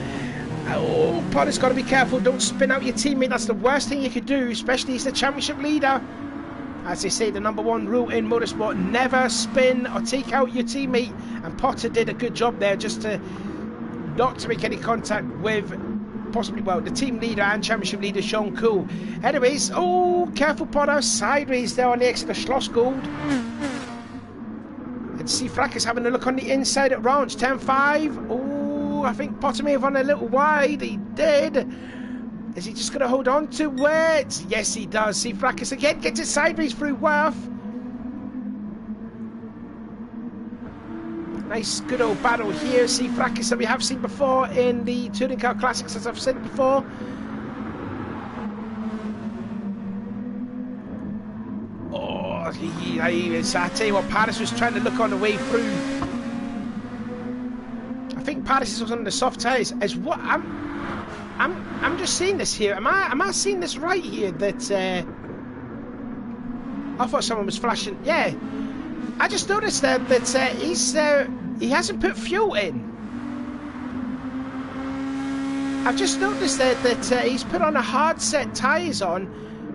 Oh, Potter's got to be careful. Don't spin out your teammate. That's the worst thing you could do, especially he's the championship leader. As they say, the #1 rule in motorsport, never spin or take out your teammate. And Potter did a good job there just to not to make any contact with possibly, well, the team leader and championship leader, Sean Cool. Anyways, oh, careful Potter, sideways there on the exit of Schlossgold. And see Fracas having a look on the inside at Ranch, turn 5. Oh, I think Potter may have run a little wide. He did. Is he just going to hold on to it? Yes, he does. See Fracas again gets it sideways through Worth. Nice, good old battle here. See Fracas that we have seen before in the Touring Car Classics, as I've said before. Oh, I tell you what, Paris was trying to look on the way through. I think Paris was on the soft tyres. As what I'm just seeing this here. Am I seeing this right here? That I thought someone was flashing. Yeah, I just noticed that he hasn't put fuel in. I've just noticed that he's put on a hard set tyres on,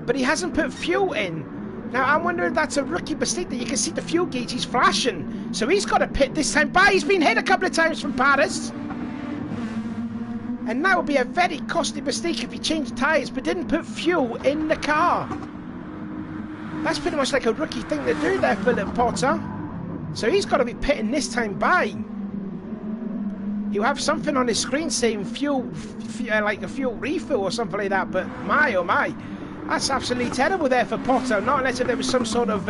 but he hasn't put fuel in. Now I'm wondering if that's a rookie mistake. That you can see the fuel gauge, he's flashing, so he's got to pit this time. But he's been hit a couple of times from Paris. And that would be a very costly mistake if he changed tyres but didn't put fuel in the car. That's pretty much like a rookie thing to do there, Philip Potter. So he's got to be pitting this time by. He'll have something on his screen saying fuel, like a fuel refill or something like that. But my, oh my, that's absolutely terrible there for Potter. Not unless if there was some sort of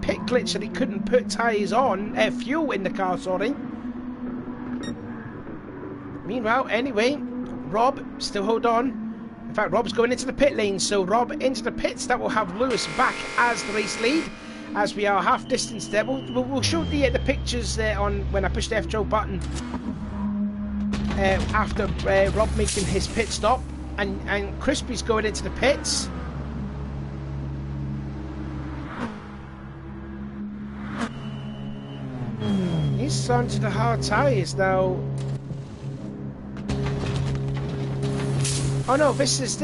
pit glitch that he couldn't put tyres on, fuel in the car, sorry. Meanwhile, anyway, Rob, still hold on. In fact, Rob's going into the pit lane, so Rob into the pits. That will have Lewis back as the race lead, as we are half distance there. We'll show the pictures on when I push the F12 button after Rob making his pit stop, and Crispy's going into the pits. he's onto the hard tyres now. Oh no, that's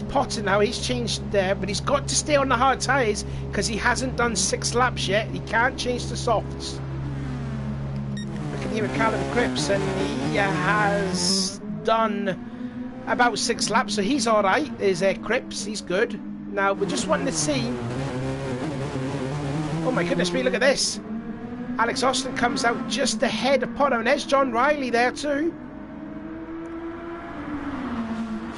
Potter now. He's changed there, but he's got to stay on the hard tyres because he hasn't done 6 laps yet. He can't change to softs. Looking here at Callum Cripps, and he has done about 6 laps, so he's all right. There's Cripps, he's good. Now we're just wanting to see. Oh my goodness me! Look at this. Alex Austin comes out just ahead of Potter, and there's John Riley there too.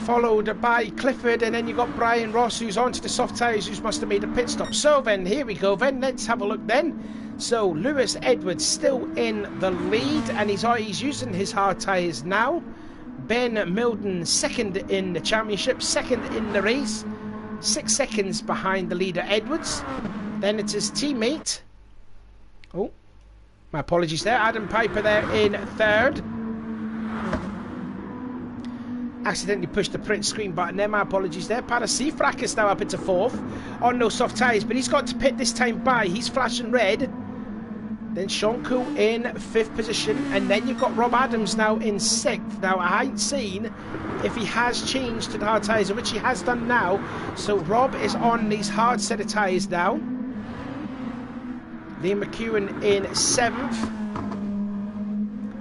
Followed by Clifford, and then you got Brian Ross, who's onto the soft tyres, who must have made a pit stop. So then, here we go then, let's have a look then. So Lewis Edwards still in the lead, and he's using his hard tyres now. Ben Milden second in the championship, second in the race, 6 seconds behind the leader Edwards. Then it's his teammate. Oh, my apologies there. Adam Piper there in third. Accidentally pushed the print screen button there, my apologies there. Paris Seafrack is now up into 4th on no soft tyres, but he's got to pit this time by. He's flashing red. Then Sean Cool in 5th position, and then you've got Rob Adams now in 6th. Now I haven't seen if he has changed to the hard tyres, which he has done now. So Rob is on these hard set of tyres now. Liam McEwen in 7th.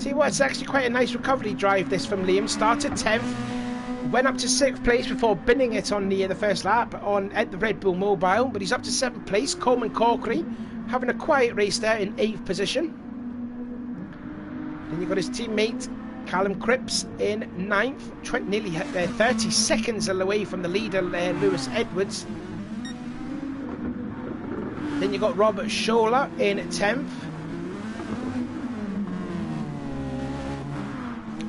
See what, it's actually quite a nice recovery drive this from Liam. Started 10th, went up to 6th place before binning it on the first lap at the Red Bull Mobile, but he's up to 7th place. Coleman Corkery having a quiet race there in 8th position. Then you've got his teammate Callum Cripps in 9th, nearly 30 seconds away from the leader Lewis Edwards. Then you've got Robert Scholler in 10th.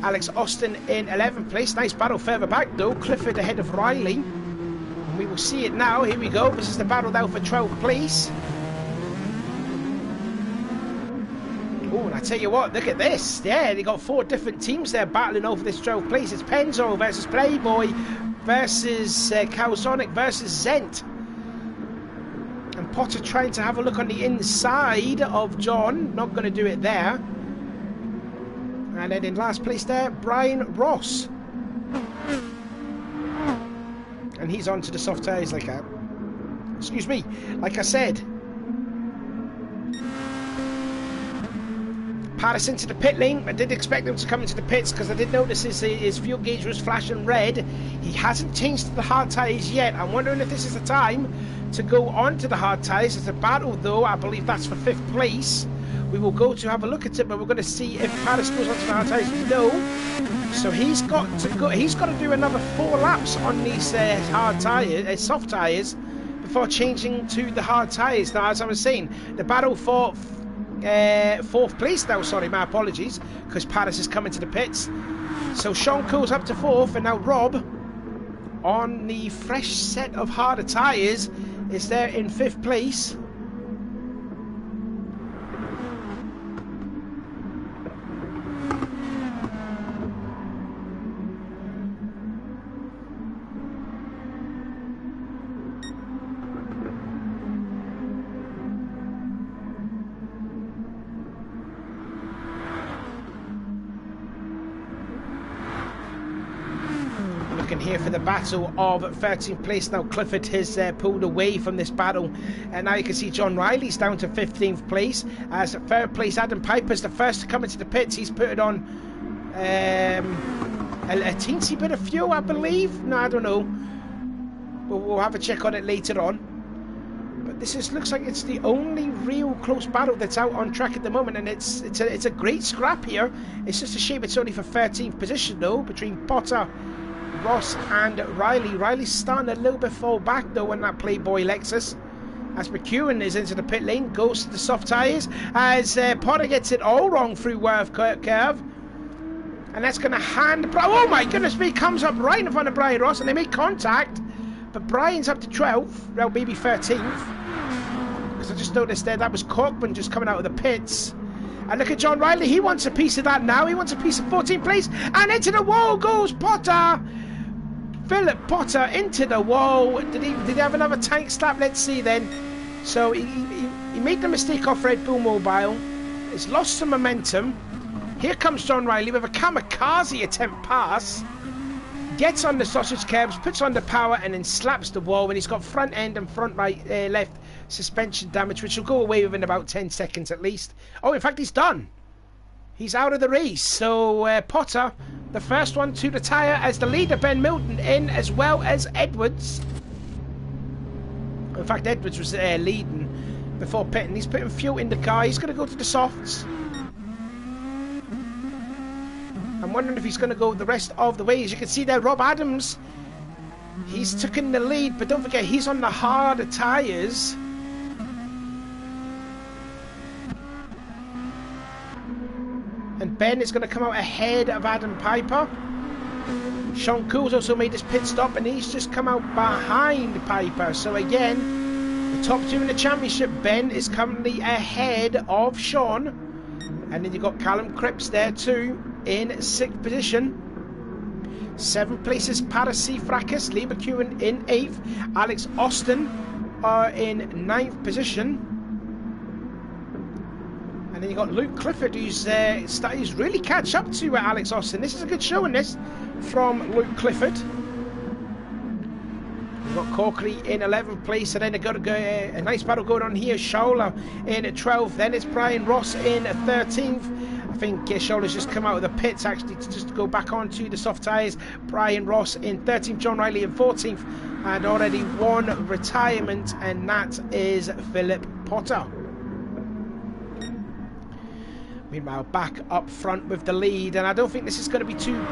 Alex Austin in 11th place. Nice battle further back though. Clifford ahead of Riley. And we will see it now. Here we go. This is the battle now for 12th place. Oh, and I tell you what, look at this. Yeah, they got 4 different teams there battling over this 12th place. It's Penzo versus Playboy versus Calzonic versus Zent. And Potter trying to have a look on the inside of John. Not going to do it there. And then in last place there, Brian Ross. And he's onto the soft tyres like I said. Paris into the pit lane. I did expect him to come into the pits because I did notice his fuel gauge was flashing red. He hasn't changed to the hard tyres yet. I'm wondering if this is the time to go on to the hard tyres. It's a battle though. I believe that's for 5th place. We will go to have a look at it, but we're going to see if Paris goes onto the hard tyres. No. So he's got to go. He's got to do another 4 laps on these hard tyres, soft tyres, before changing to the hard tyres. Now, as I was saying, the battle for 4th place now. Sorry, my apologies, because Paris is coming to the pits. So Sean Cole's up to 4th, and now Rob, on the fresh set of harder tyres, is there in 5th place. Here for the battle of 13th place. Now Clifford has pulled away from this battle, and now you can see John Riley's down to 15th place. As 3rd place, Adam Piper's the first to come into the pits. He's put it on a teensy bit of fuel, I believe. No, I don't know. We'll have a check on it later on. But this looks like it's the only real close battle that's out on track at the moment, and it's a great scrap here. It's just a shame it's only for 13th position though, between Potter, Ross and Riley. Riley's starting a little bit fall back though on that Playboy Lexus. As McEwen is into the pit lane, goes to the soft tyres. As Potter gets it all wrong through Worth Curve. And that's going to hand... Oh my goodness me, comes up right in front of Brian Ross, and they make contact. But Brian's up to 12th, well maybe 13th. Because I just noticed there, that was Corkman just coming out of the pits. And look at John Riley, he wants a piece of that now. He wants a piece of 14th place. And into the wall goes Potter. Philip Potter into the wall. Did he have another tank slap? Let's see then. So he made the mistake off Red Bull Mobile. He's lost some momentum. Here comes John Riley with a kamikaze attempt pass. Gets on the sausage curbs, puts on the power, and then slaps the wall when he's got front end and front right left suspension damage, which will go away within about 10 seconds at least. Oh, in fact, he's done. He's out of the race. So Potter, the first one to retire as the leader. Ben Milton in, as well as Edwards. In fact, Edwards was leading before pitting. He's putting fuel in the car. He's going to go to the softs. I'm wondering if he's going to go the rest of the way. As you can see there, Rob Adams, he's taken the lead, but don't forget, he's on the harder tyres. And Ben is going to come out ahead of Adam Piper. Sean Coole's also made his pit stop, and he's just come out behind Piper. So again, the top two in the championship, Ben is currently ahead of Sean. And then you've got Callum Cripps there too, in 6th position. 7th place is Paris Fracas, Lee McEwen in 8th. Alex Austin are in 9th position. And then you've got Luke Clifford, who's really catch up to Alex Austin. This is a good show in this from Luke Clifford. We've got Corkery in 11th place, and then they've got a nice battle going on here. Scholar in 12th, then it's Brian Ross in 13th. I think Scholar's just come out of the pits actually to just go back onto the soft tyres. Brian Ross in 13th, John Riley in 14th, and already one retirement, and that is Philip Potter. Meanwhile, back up front with the lead, and I don't think this is going to be too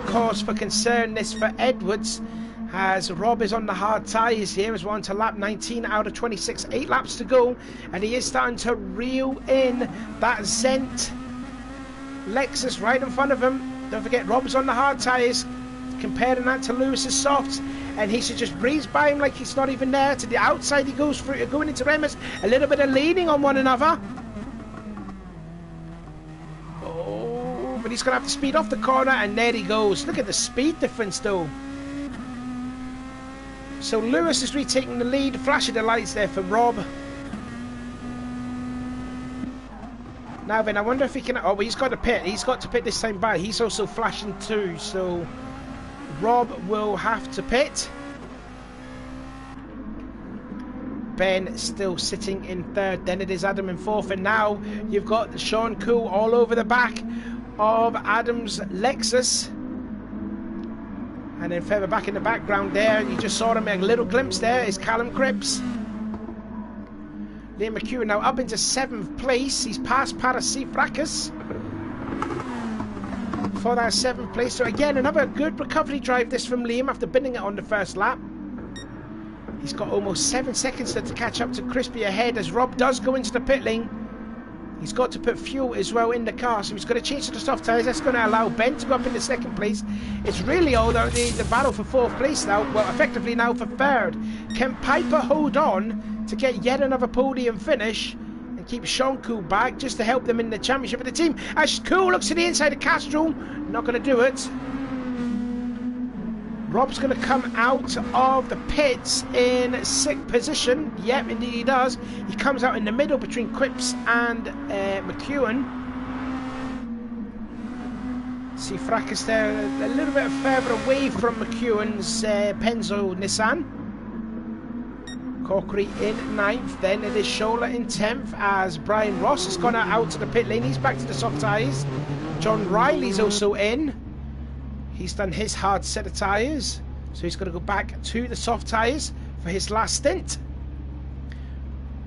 cause for concern, this for Edwards, as Rob is on the hard tyres here as we're on to lap 19 out of 26, 8 laps to go, and he is starting to reel in that Zent Lexus right in front of him. Don't forget, Rob's on the hard tyres, comparing that to Lewis's softs, and he should just breeze by him like he's not even there. To the outside he goes through, going into Remus, a little bit of leaning on one another. Oh, but he's going to have to speed off the corner, and there he goes. Look at the speed difference though. So Lewis is retaking the lead, flashing the lights there for Rob. Now then, I wonder if he can... Oh, well, he's got to pit. He's got to pit this time by. He's also flashing too, so Rob will have to pit. Ben still sitting in 3rd. Then it is Adam in 4th. And now you've got Sean Cool all over the back of Adam's Lexus. And then further back in the background there, you just saw him, a little glimpse there, is Callum Cripps. Liam McEwen now up into 7th place. He's past Paris Fracas for that 7th place. So again, another good recovery drive this from Liam after binning it on the first lap. He's got almost 7 seconds to catch up to Crispy ahead as Rob does go into the pit lane. He's got to put fuel as well in the car, so he's got to change to the soft tyres. That's going to allow Ben to go up into 2nd place. It's really all the battle for 4th place now. Well, effectively now for 3rd. Can Piper hold on to get yet another podium finish and keep Sean Cool back just to help them in the championship of the team? As Cool looks to the inside of Castro, not going to do it. Rob's going to come out of the pits in 6th position. Yep, indeed he does. He comes out in the middle between Cripps and McEwen. See Fracas there a little bit further away from McEwen's Penzo Nissan. Corkery in 9th. Then it is Scholar in 10th as Brian Ross has gone out to the pit lane. He's back to the soft tyres. John Riley's also in. He's done his hard set of tyres, so he's got to go back to the soft tyres for his last stint.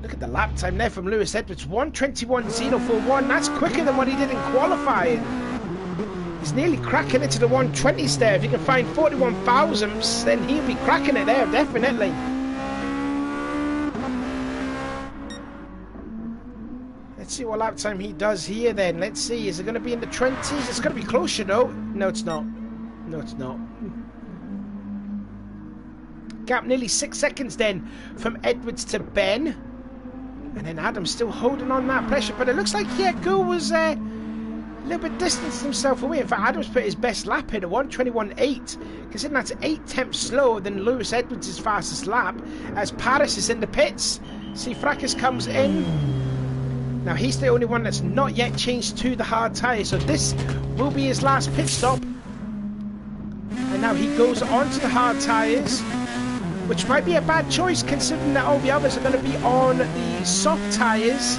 Look at the lap time there from Lewis Edwards, 1:21.041. That's quicker than what he did in qualifying. He's nearly cracking into the 120s there. If he can find 41 thousandths, then he'll be cracking it there, definitely. Let's see what lap time he does here then. Let's see, is it going to be in the 20s? It's going to be closer though. No, it's not. No, it's not. Gap nearly 6 seconds then from Edwards to Ben. And then Adam's still holding on that pressure. But it looks like, yeah, Gould was a little bit distanced himself away. In fact, Adams put his best lap in at 1:21.8. Considering that's 8 tenths slower than Lewis Edwards' fastest lap. As Paris is in the pits. Fracas comes in. Now he's the only one that's not yet changed to the hard tyres, so this will be his last pit stop. And now he goes on to the hard tyres, which might be a bad choice considering that all the others are going to be on the soft tyres.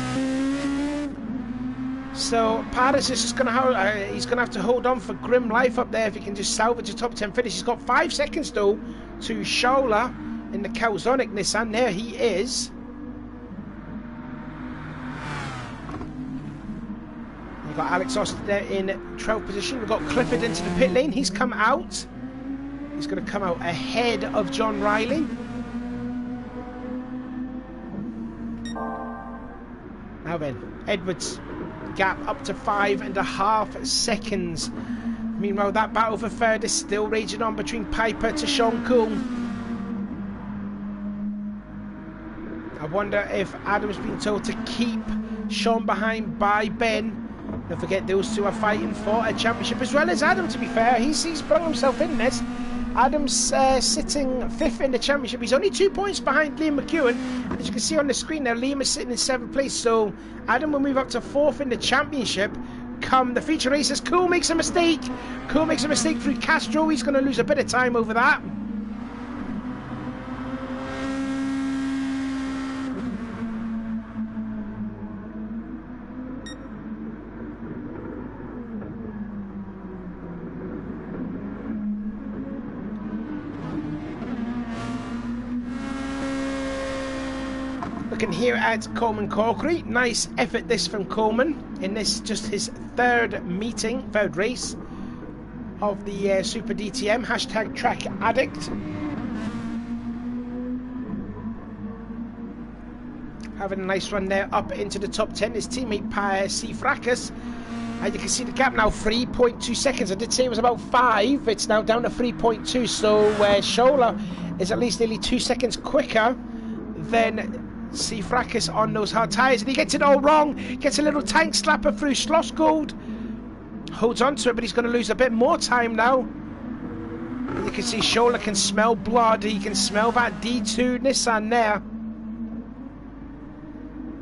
So Paris is just going to he's going to have to hold on for grim life up there if he can just salvage a top 10 finish. He's got 5 seconds though to Schola in the Calzonic Nissan. There he is. We've got Alex Austin there in 12th position. We've got Clifford into the pit lane. He's come out. He's going to come out ahead of John Riley. Now then, Edwards gap up to 5.5 seconds. Meanwhile, that battle for third is still raging on between Piper to Sean Cool. I wonder if Adam's been told to keep Sean behind by Ben. Don't forget, those two are fighting for a championship as well as Adam, to be fair. He's brought himself in this. Adam's sitting 5th in the championship. He's only 2 points behind Liam McEwen. And as you can see on the screen there, Liam is sitting in 7th place. So Adam will move up to 4th in the championship come the feature races. Cool makes a mistake. Cool makes a mistake through Castro. He's going to lose a bit of time over that. Looking here at Coleman Corkery, nice effort this from Coleman in this just his third race of the Super DTM, hashtag track addict. Having a nice run there up into the top 10, his teammate C. Fracas. And you can see the gap now, 3.2 seconds. I did say it was about 5, it's now down to 3.2, so Schola is at least nearly 2 seconds quicker than C. Fracas on those hard tyres, and he gets it all wrong. Gets a little tank slapper through Schlossgold. Holds on to it, but he's going to lose a bit more time now. And you can see Schola can smell blood. He can smell that D2 Nissan there.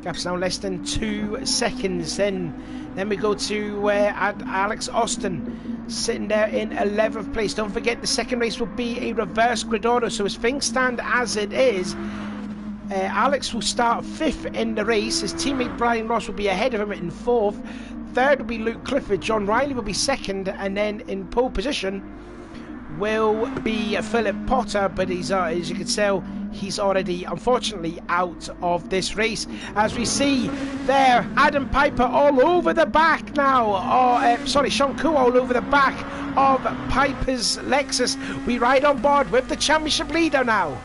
Gap's now less than 2 seconds. Then we go to Alex Austin sitting there in 11th place. Don't forget the second race will be a reverse grid order, so as things stand as it is, Alex will start 5th in the race. His teammate Brian Ross will be ahead of him in 4th. 3rd will be Luke Clifford. John Riley will be 2nd, and then in pole position will be Philip Potter, but he's as you can tell, he's already unfortunately out of this race. As we see there, Adam Piper all over the back now, Sean Cool all over the back of Piper's Lexus. We ride on board with the championship leader now,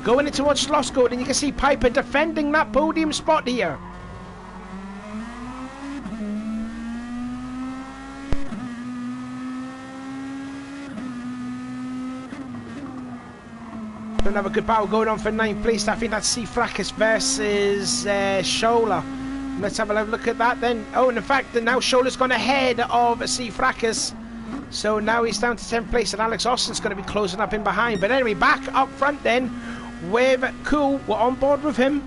going into towards Schlossgold, and you can see Piper defending that podium spot here. Another good battle going on for 9th place. I think that's C. Fracas versus Schola. Let's have a look at that then. Oh, and in fact, now Schola's gone ahead of C. Fracas. So now he's down to 10th place, and Alex Austin's going to be closing up in behind. But anyway, back up front then with Cool. We're on board with him.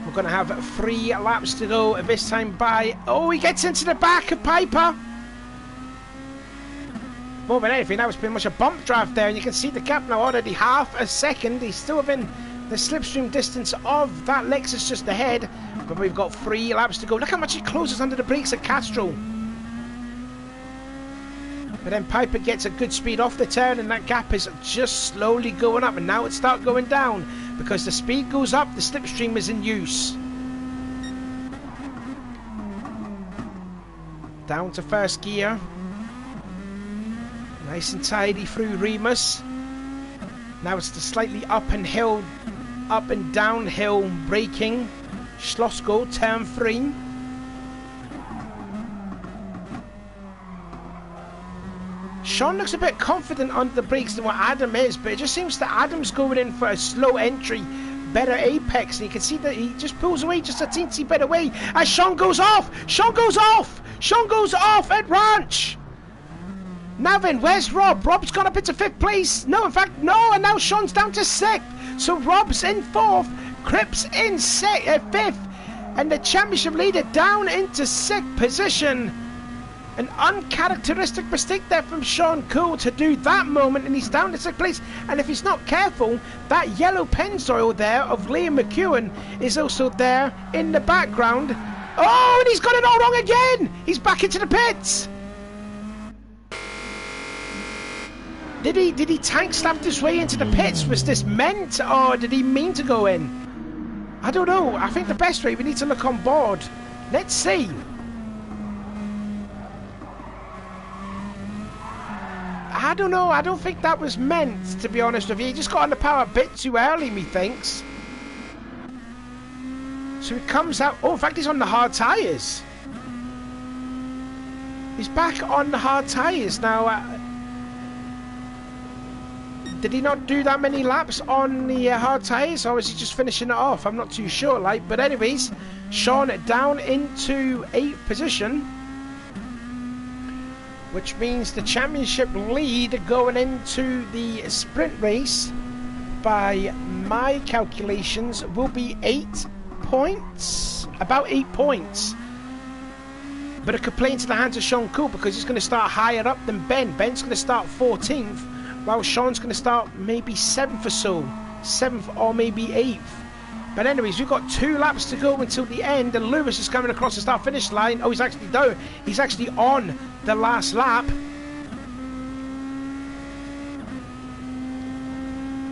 We're going to have 3 laps to go this time by. Oh, he gets into the back of Piper. More than anything, that was pretty much a bump draft there, and you can see the gap now already half a second. He's still within the slipstream distance of that Lexus just ahead, but we've got 3 laps to go. Look how much he closes under the brakes at Castro. But then Piper gets a good speed off the turn, and that gap is just slowly going up, and now it starts going down because the speed goes up, the slipstream is in use. Down to first gear. Nice and tidy through Remus. Now it's the slightly up and downhill braking. Schlossgold, turn 3. Sean looks a bit confident on the brakes than what Adam is, but it just seems that Adam's going in for a slow entry, better apex, and you can see that he just pulls away just a teensy bit away as Sean goes off! Sean goes off! Sean goes off at Ranch! Now then, where's Rob? Rob's gone up into 5th place. No, in fact, no, and now Sean's down to 6th. So Rob's in 4th, Cripps in 5th, and the championship leader down into 6th position. An uncharacteristic mistake there from Sean Cool to do that moment, and he's down to 6th place. And if he's not careful, that yellow Pennzoil there of Liam McEwen is also there in the background. Oh, and he's got it all wrong again! He's back into the pits! Did he tank slap his way into the pits? Was this meant, or did he mean to go in? I don't know. I think the best way, we need to look on board. Let's see. I don't know. I don't think that was meant, to be honest with you. He just got on the power a bit too early, methinks. So he comes out. Oh, in fact, he's on the hard tyres. He's back on the hard tyres now. Did he not do that many laps on the hard tyres, or is he just finishing it off? I'm not too sure, like. But anyways, Sean down into 8th position, which means the championship lead going into the sprint race, by my calculations, will be 8 points. About 8 points. But it could play into the hands of Sean Cool, because he's going to start higher up than Ben. Ben's going to start 14th, while Sean's going to start maybe 7th or so. 7th or maybe 8th. But anyways, we've got 2 laps to go until the end, and Lewis is coming across the start-finish line. Oh, he's actually down. He's actually on the last lap.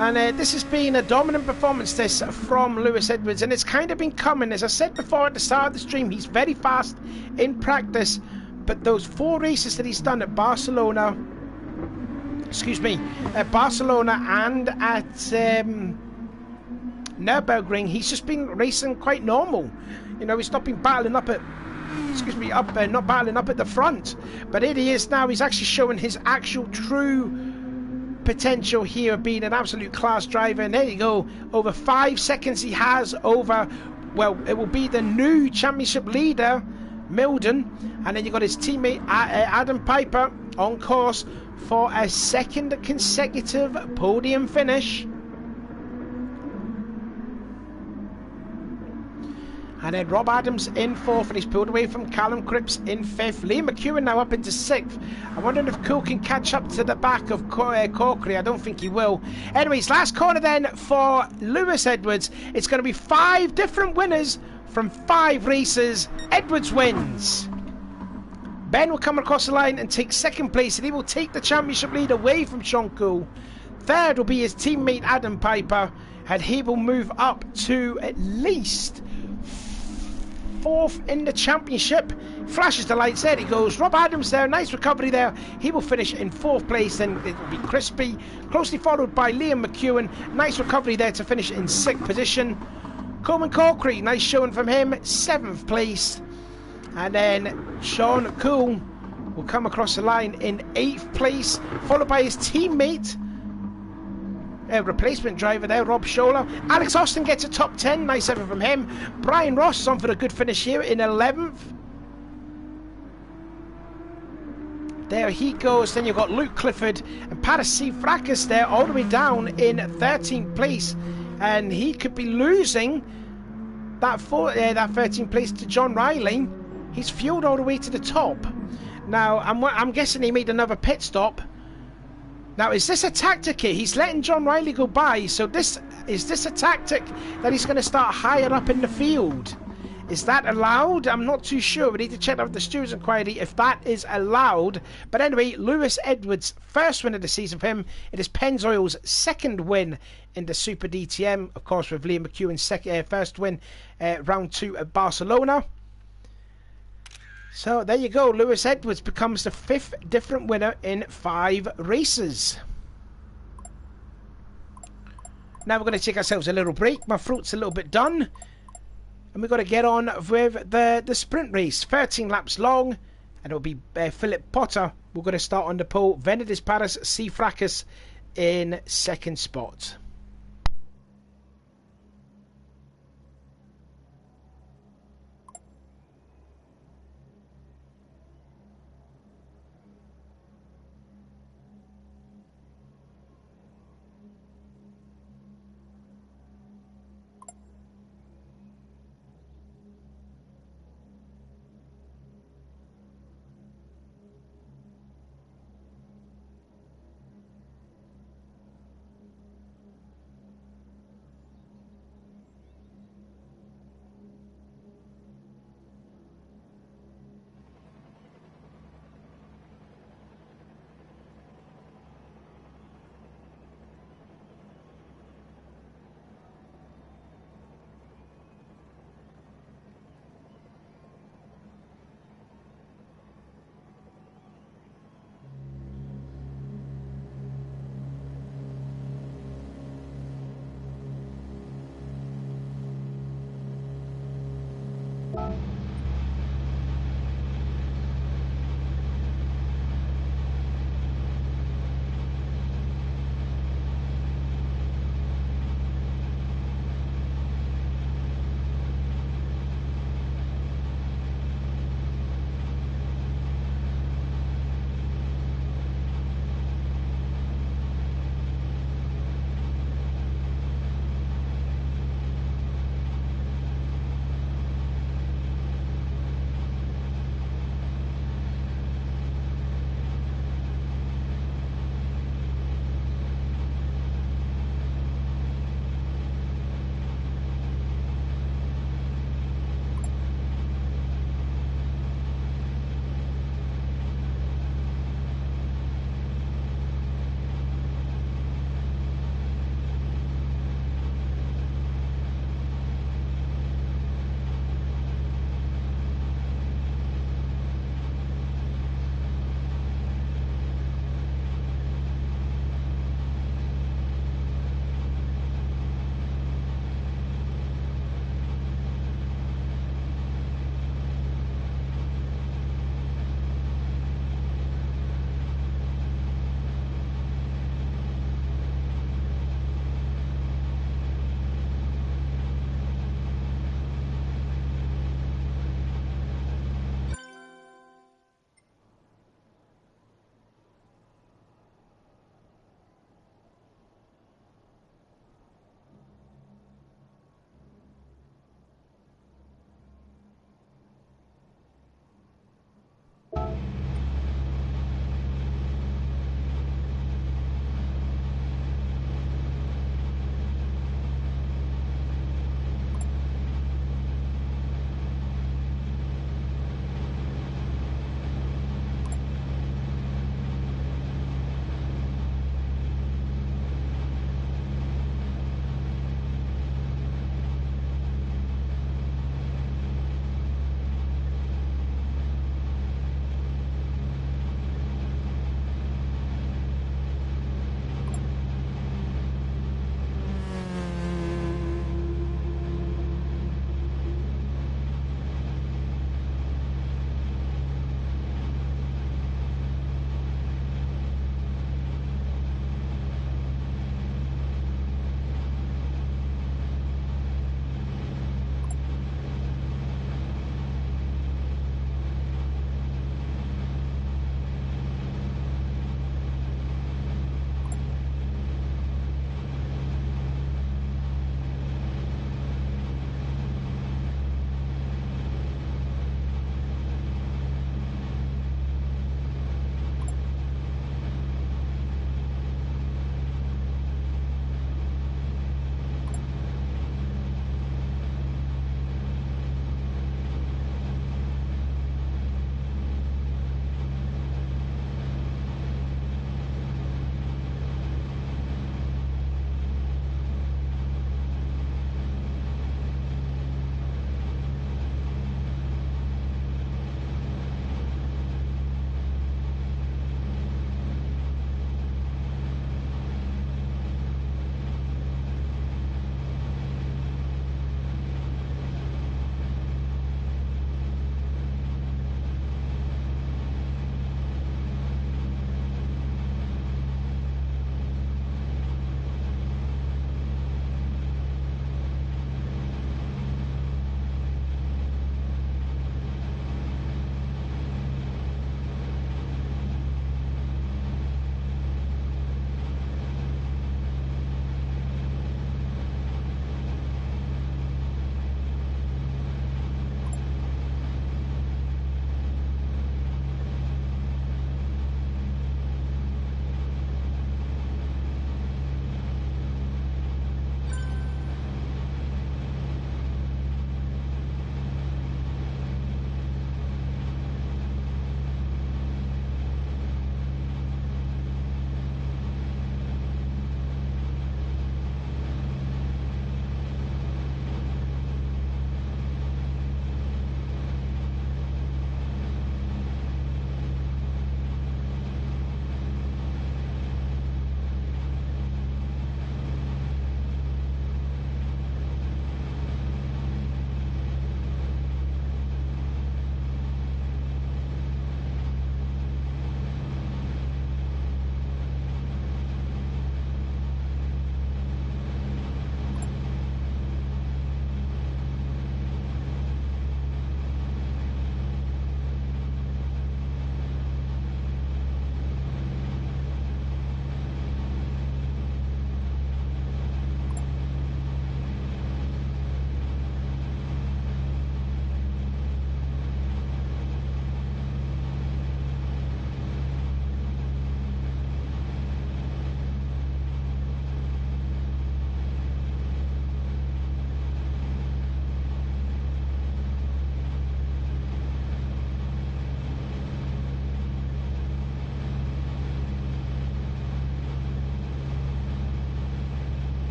And this has been a dominant performance, this, from Lewis Edwards. And it's kind of been coming. As I said before at the start of the stream, he's very fast in practice. But those 4 races that he's done at Barcelona... Excuse me. At Barcelona and at... Nürburgring, he's just been racing quite normal. You know, he's not been battling up at, not battling up at the front. But here he is now. He's actually showing his actual true potential here of being an absolute class driver. And there you go. Over 5 seconds he has over, well, it will be the new championship leader, Milden. And then you've got his teammate, Adam Piper, on course for a 2nd consecutive podium finish. And then Rob Adams in 4th, and he's pulled away from Callum Cripps in 5th. Liam McEwen now up into 6th. I'm wondering if Cool can catch up to the back of Corkery. I don't think he will. Anyways, last corner then for Lewis Edwards. It's going to be 5 different winners from 5 races. Edwards wins. Ben will come across the line and take 2nd place, and he will take the championship lead away from Sean Cool. 3rd will be his teammate Adam Piper, and he will move up to at least 4th in the championship. Flashes the lights, there he goes. Rob Adams there, nice recovery there. He will finish in 4th place, then it will be Crispy, closely followed by Liam McEwen. Nice recovery there to finish in 6th position. Coleman Corkery, nice showing from him, 7th place. And then Sean Cool will come across the line in 8th place, followed by his teammate, replacement driver there, Rob Scholler. Alex Austin gets a top 10, nice effort from him. Brian Ross is on for a good finish here in 11th. There he goes. Then you've got Luke Clifford and Paris Fracas there, all the way down in 13th place, and he could be losing that 13th place to John Riley. He's fueled all the way to the top. Now I'm guessing he made another pit stop. Now, is this a tactic here? He's letting John Riley go by, so is this a tactic that he's going to start higher up in the field? Is that allowed? I'm not too sure. We need to check out the stewards' inquiry if that is allowed. But anyway, Lewis Edwards, 1st win of the season for him. It is Pennzoil's 2nd win in the Super DTM, of course, with Liam McEwen's 1st win, round 2 at Barcelona. So there you go. Lewis Edwards becomes the 5th different winner in 5 races. Now we're going to take ourselves a little break. My throat's a little bit done. And we've got to get on with the sprint race. 13 laps long. And it'll be Philip Potter. We're going to start on the pole. Venedis Paris C. Fracas in 2nd spot.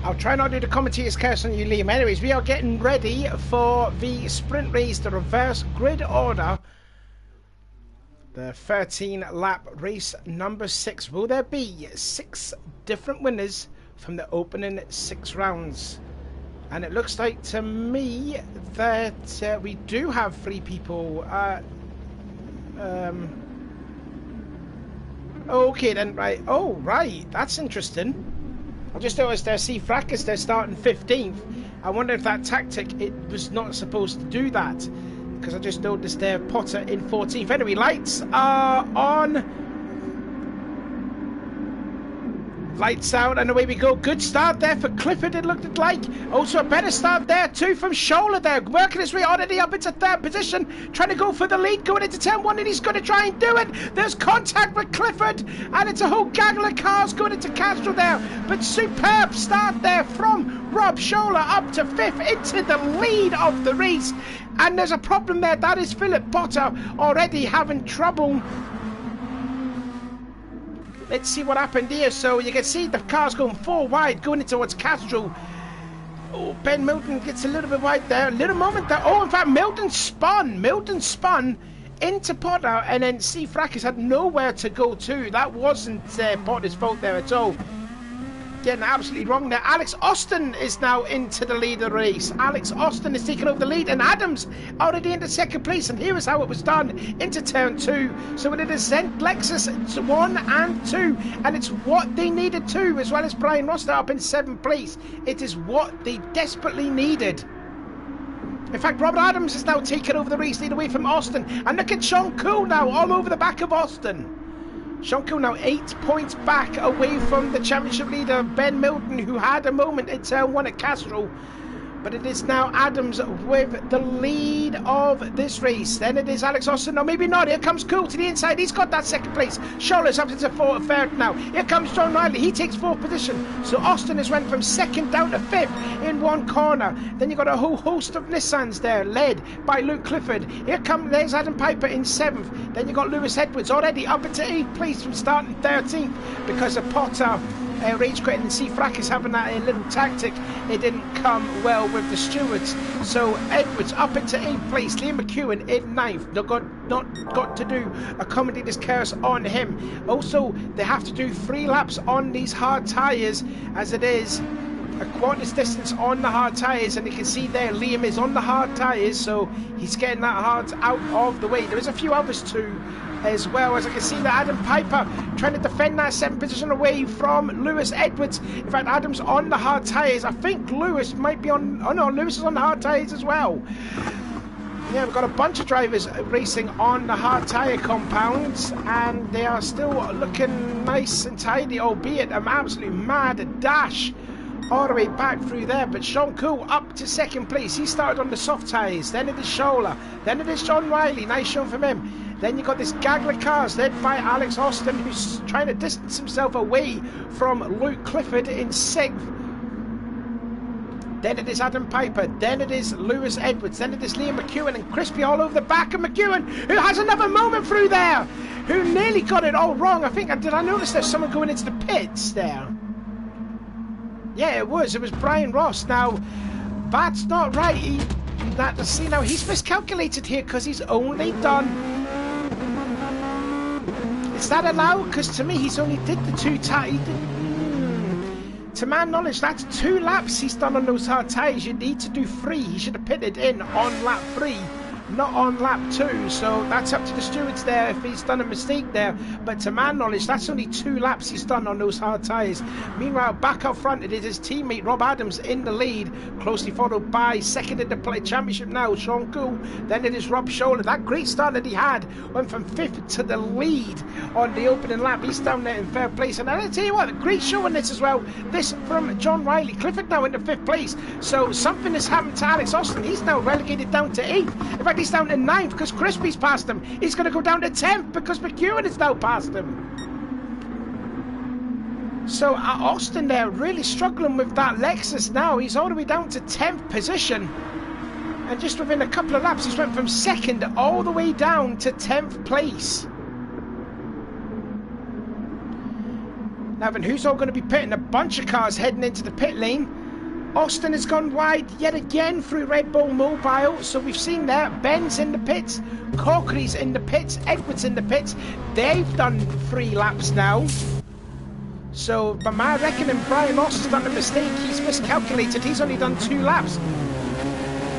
I'll try not to do the commentator's curse on you, Liam. Anyways, we are getting ready for the sprint race, the reverse grid order. The 13-lap race number 6. Will there be 6 different winners from the opening 6 rounds? And it looks like to me that we do have 3 people. Okay then, right. Oh, right. That's interesting. I just noticed there, see Fracas, they're starting 15th. I wonder if that tactic, it was not supposed to do that. Because I just noticed there, Potter in 14th. Anyway, lights are on. Lights out, and away we go. Good start there for Clifford, it looked like. Also a better start there too from Scholler there. Working his way already up into 3rd position. Trying to go for the lead, going into turn 1, and he's going to try and do it. There's contact with Clifford, and it's a whole gaggle of cars going into Castro there. But superb start there from Rob Scholler up to 5th into the lead of the race. And there's a problem there. That is Philip Potter already having trouble. Let's see what happened here. So you can see the car's going 4 wide, going in towards Castro. Oh, Ben Milton gets a little bit wide there. A little moment there. Oh, in fact, Milton spun into Potter, and then C. Fracas had nowhere to go to. That wasn't Potter's fault there at all. Getting absolutely wrong there. Alex Austin is now into the lead of the race. Alex Austin is taking over the lead, and Adams already into 2nd place. And here is how it was done into turn 2. So it is sent Lexus to 1 and 2, and it's what they needed to, as well as Brian Roster up in 7th place. It is what they desperately needed. In fact, Robert Adams is now taking over the race lead away from Austin, and look at Sean Cool now all over the back of Austin. Sean Cool now 8 points back away from the championship leader, Ben Milton, who had a moment in turn 1 at Castro. But it is now Adams with the lead of this race. Then it is Alex Austin. No, maybe not. Here comes Cool to the inside. He's got that 2nd place. Scholler's up to 3rd now. Here comes John Riley. He takes 4th position. So Austin has went from 2nd down to 5th in one corner. Then you've got a whole host of Nissans there, led by Luke Clifford. There's Adam Piper in 7th. Then you've got Lewis Edwards already up into 8th place from starting 13th because of Potter. Rage quitting, and C. Fracas having that little tactic. It didn't come well with the stewards. So Edwards up into 8th place. Liam McEwen in 9th. Not got to do a commentator's curse on him. Also, they have to do 3 laps on these hard tyres, as it is a quarter's distance on the hard tyres, and you can see there Liam is on the hard tyres, so he's getting that hard out of the way. There is a few others too, as well, as I can see that Adam Piper trying to defend that 7th position away from Lewis Edwards. In fact, Adam's on the hard tyres. I think Lewis might be on... Oh no, Lewis is on the hard tyres as well. Yeah, we've got a bunch of drivers racing on the hard tyre compounds, and they are still looking nice and tidy, albeit an absolutely mad dash all the way back through there. But Sean Cool up to 2nd place. He started on the soft tyres. Then it is Scholler. Then it is John Riley. Nice show from him. Then you've got this gaggle of cars led by Alex Austin, who's trying to distance himself away from Luke Clifford in 6th. Then it is Adam Piper. Then it is Lewis Edwards. Then it is Liam McEwen and Crispy all over the back of McEwen, who has another moment through there, who nearly got it all wrong. I think, did I notice there's someone going into the pits there? Yeah, it was Brian Ross. Now, that's not right. See, now he's miscalculated here because he's only done... Is that allowed? Because to me, he's only did the 2 tyres. To my knowledge, that's 2 laps he's done on those hard tyres. You need to do 3. He should have pitted in on lap 3, not on lap 2. So that's up to the stewards there if he's done a mistake there. But to my knowledge, that's only 2 laps he's done on those hard tyres. Meanwhile, back up front, it is his teammate Rob Adams in the lead, closely followed by 2nd in the championship now, Sean Cool. Then it is Rob Scholler. That great start that he had went from 5th to the lead on the opening lap. He's down there in 3rd place. And I'll tell you what, a great show on this as well. This from John Riley. Clifford now into 5th place. So something has happened to Alex Austin. He's now relegated down to 8th. In fact, he's down to 9th because Crispy's passed him. He's going to go down to 10th because McEwen is now past him. So Austin there really struggling with that Lexus now. He's all the way down to 10th position. And just within a couple of laps, he's went from 2nd all the way down to 10th place. Now then, who's all going to be pitting? A bunch of cars heading into the pit lane. Austin has gone wide yet again through Red Bull Mobile. So we've seen there, Ben's in the pits, Corkery's in the pits, Edwards in the pits. They've done 3 laps now. So, by my reckoning, Brian Ross has done a mistake. He's miscalculated. He's only done 2 laps.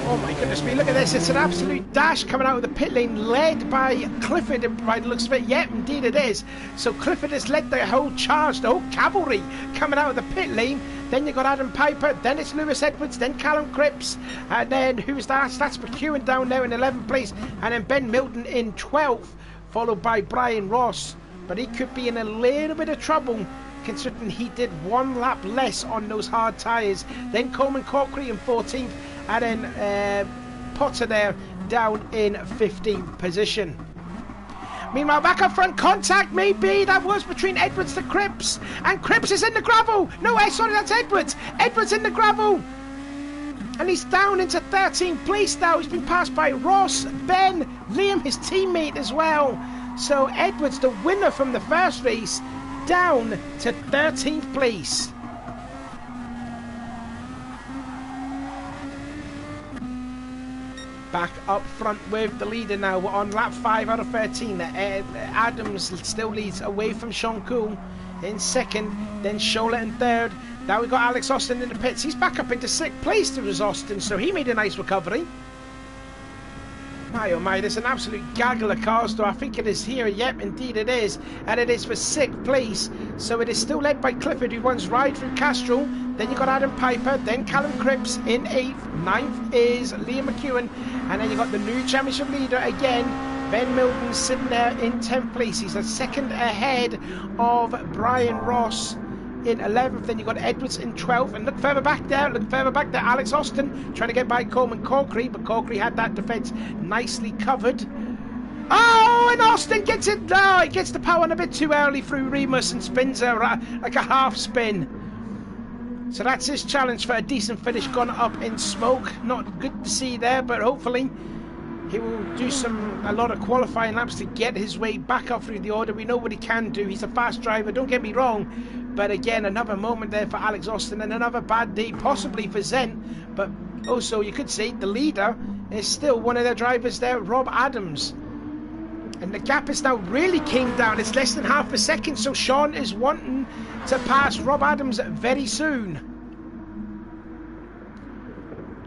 Oh my goodness me, look at this. It's an absolute dash coming out of the pit lane, led by Clifford, by the looks of it. Yep, indeed it is. So Clifford has led the whole charge, the whole cavalry coming out of the pit lane. Then you've got Adam Piper, then it's Lewis Edwards, then Callum Cripps, and then who's that? That's McEwen down there in 11th place, and then Ben Milton in 12th, followed by Brian Ross. But he could be in a little bit of trouble, considering he did 1 lap less on those hard tyres. Then Coleman Corkery in 14th, and then Potter there down in 15th position. Meanwhile, back up front, contact maybe. That was between Edwards to Cripps, and Cripps is in the gravel. No, sorry, that's Edwards. Edwards in the gravel, and he's down into 13th place now. He's been passed by Ross, Ben, Liam, his teammate as well. So Edwards, the winner from the first race, down to 13th place. Back up front with the leader now. We're on lap 5 out of 13. Adams still leads away from Sean Cool in 2nd, then Scholler in 3rd. Now we've got Alex Austin in the pits. He's back up into 6th place to was Austin, so he made a nice recovery. My oh my, there's an absolute gaggle of cars though. I think it is here. Yep, indeed it is. And it is for 6th place. So it is still led by Clifford, who runs right through Castrol. Then you've got Adam Piper, then Callum Cripps in 8th. 9th is Liam McEwen. And then you've got the new championship leader again, Ben Milton, sitting there in 10th place. He's a 2nd ahead of Brian Ross in 11th. Then you've got Edwards in 12th, and look further back there, Alex Austin trying to get by Coleman Corkery, but Corkery had that defence nicely covered. Oh, and Austin gets it. Oh, he gets the power on a bit too early through Remus and spins her like a half spin. So that's his challenge for a decent finish, gone up in smoke. Not good to see there, but hopefully he will do a lot of qualifying laps to get his way back up through the order. We know what he can do. He's a fast driver, don't get me wrong. But again, another moment there for Alex Austin, and another bad day possibly for Zen. But also, you could say the leader is still one of their drivers there, Rob Adams. And the gap is now really came down. It's less than half a second, so Sean is wanting to pass Rob Adams very soon.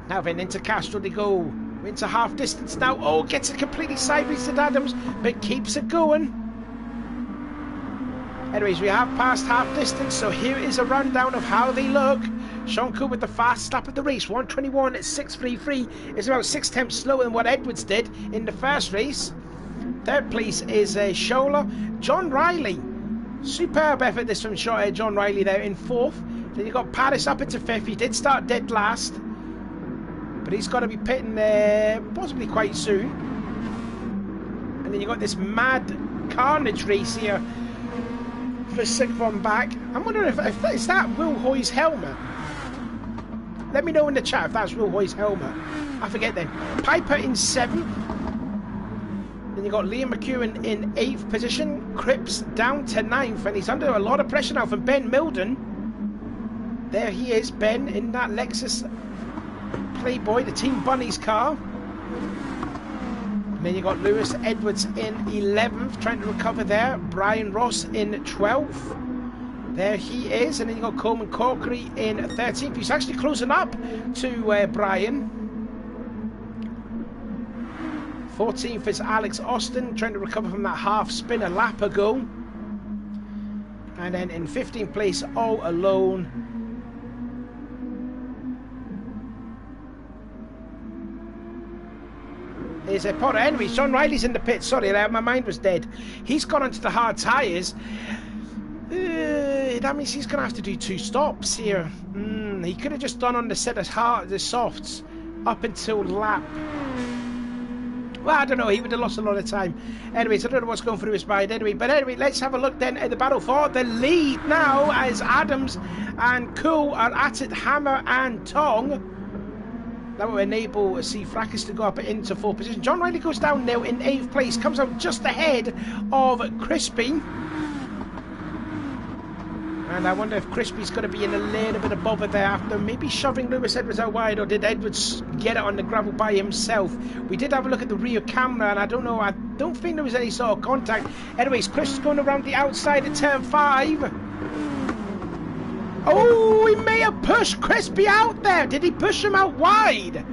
Now then, into Castro they go. Into half distance now. Oh, gets it completely sideways to Adams, but keeps it going. Anyways, we have passed half distance, so here is a rundown of how they look. Sean Cool with the fastest lap of the race, 1:21 at 6:33. It's about 6 tenths slower than what Edwards did in the first race. 3rd place is Scholler. John Riley, superb effort this from John Riley there in 4th. Then you've got Paris up into 5th. He did start dead last, but he's got to be pitting there possibly quite soon. And then you've got this mad carnage race here for 6th one back. I'm wondering if is that Will Hoy's helmet. Let me know in the chat if that's Will Hoy's helmet. I forget then. Piper in 7th. Then you've got Liam McEwen in 8th position. Cripps down to 9th, and he's under a lot of pressure now from Ben Milden. There he is, Ben, in that Lexus Playboy, the Team Bunnies car. And then you got Lewis Edwards in 11th, trying to recover there. Brian Ross in 12th. There he is. And then you got Coleman Corkery in 13th. He's actually closing up to Brian. 14th is Alex Austin, trying to recover from that half spin a lap ago. And then in 15th place, all alone, is Potter. Anyways, John Riley's in the pit. Sorry, my mind was dead. He's gone onto the hard tyres. That means he's going to have to do 2 stops here. He could have just done on the set of the softs up until lap. Well, I don't know. He would have lost a lot of time. Anyways, I don't know what's going through his mind. Anyway, let's have a look then at the battle for the lead now, as Adams and Cool are at it, hammer and tong. That will enable C. Fracas to go up into 4th position. John Riley goes down now in 8th place, comes out just ahead of Crispy. And I wonder if Crispy's going to be in a little bit of bother there after maybe shoving Lewis Edwards out wide, or did Edwards get it on the gravel by himself? We did have a look at the rear camera, and I don't know, I don't think there was any sort of contact. Anyways, Chris is going around the outside of turn 5. Oh, he may have pushed Crispy out there. Did he push him out wide?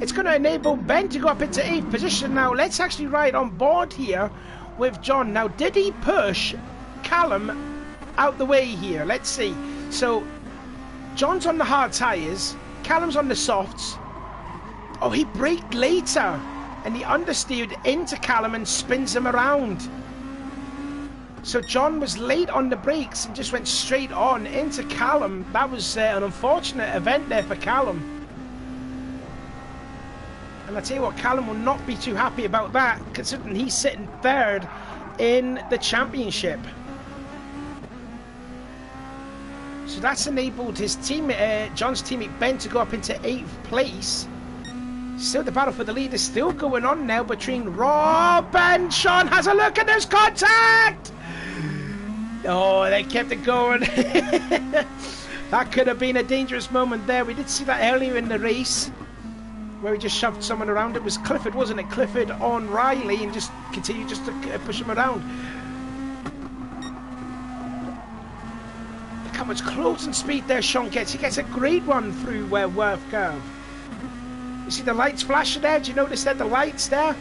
It's going to enable Ben to go up into 8th position. Now, let's actually ride on board here with John. Now, did he push Callum out the way here? Let's see. So John's on the hard tyres, Callum's on the softs. Oh, he braked later and he understeered into Callum and spins him around. So John was late on the brakes and just went straight on into Callum. That was an unfortunate event there for Callum. And I tell you what, Callum will not be too happy about that, considering he's sitting 3rd in the championship. So that's enabled his teammate, John's teammate Ben, to go up into 8th place. Still, the battle for the lead is still going on now between Rob and Sean. Has a look, and there's contact! Oh, they kept it going. That could have been a dangerous moment there. We did see that earlier in the race, where he just shoved someone around. It was Clifford, wasn't it? Clifford on Riley, and just continued just to push him around. Look how much closing speed there Sean gets. He gets a great one through Worth Curve. You see the lights flashing there? Do you notice that the lights there?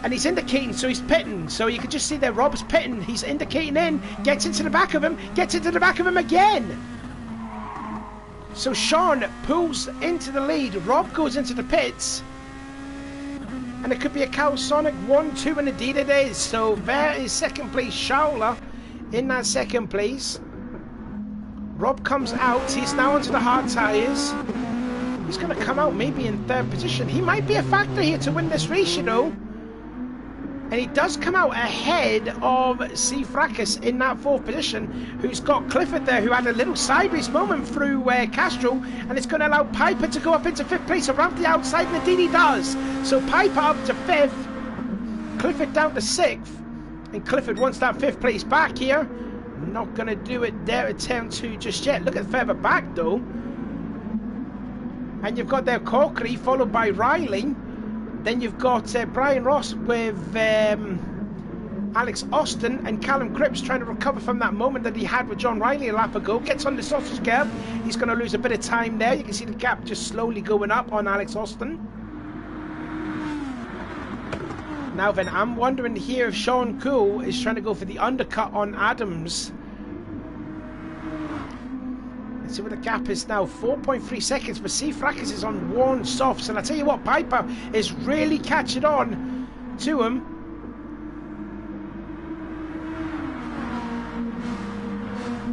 And he's indicating, so he's pitting. So you can just see there, Rob's pitting. He's indicating in, gets into the back of him, gets into the back of him again. So Sean pulls into the lead, Rob goes into the pits, and it could be a Calsonic 1-2, and indeed it is. So there is 2nd place Shaula in that 2nd place. Rob comes out, he's now onto the hard tyres. He's going to come out maybe in 3rd position. He might be a factor here to win this race, you know. And he does come out ahead of C. Fracas in that 4th position, who's got Clifford there, who had a little sideways moment through Castro, and it's going to allow Piper to go up into 5th place around the outside, and indeed he does. So Piper up to 5th, Clifford down to 6th, and Clifford wants that 5th place back here. Not going to do it there at turn 2 just yet. Look at further back though. And you've got there Corkery, followed by Riley. Then you've got Brian Ross with Alex Austin, and Callum Cripps trying to recover from that moment that he had with John Riley a lap ago. Gets on the sausage curb. He's going to lose a bit of time there. You can see the gap just slowly going up on Alex Austin. Now then, I'm wondering here if Sean Cool is trying to go for the undercut on Adams. Let's see what the gap is now, 4.3 seconds, but C. Fracas is on worn softs, and I tell you what, Piper is really catching on to him.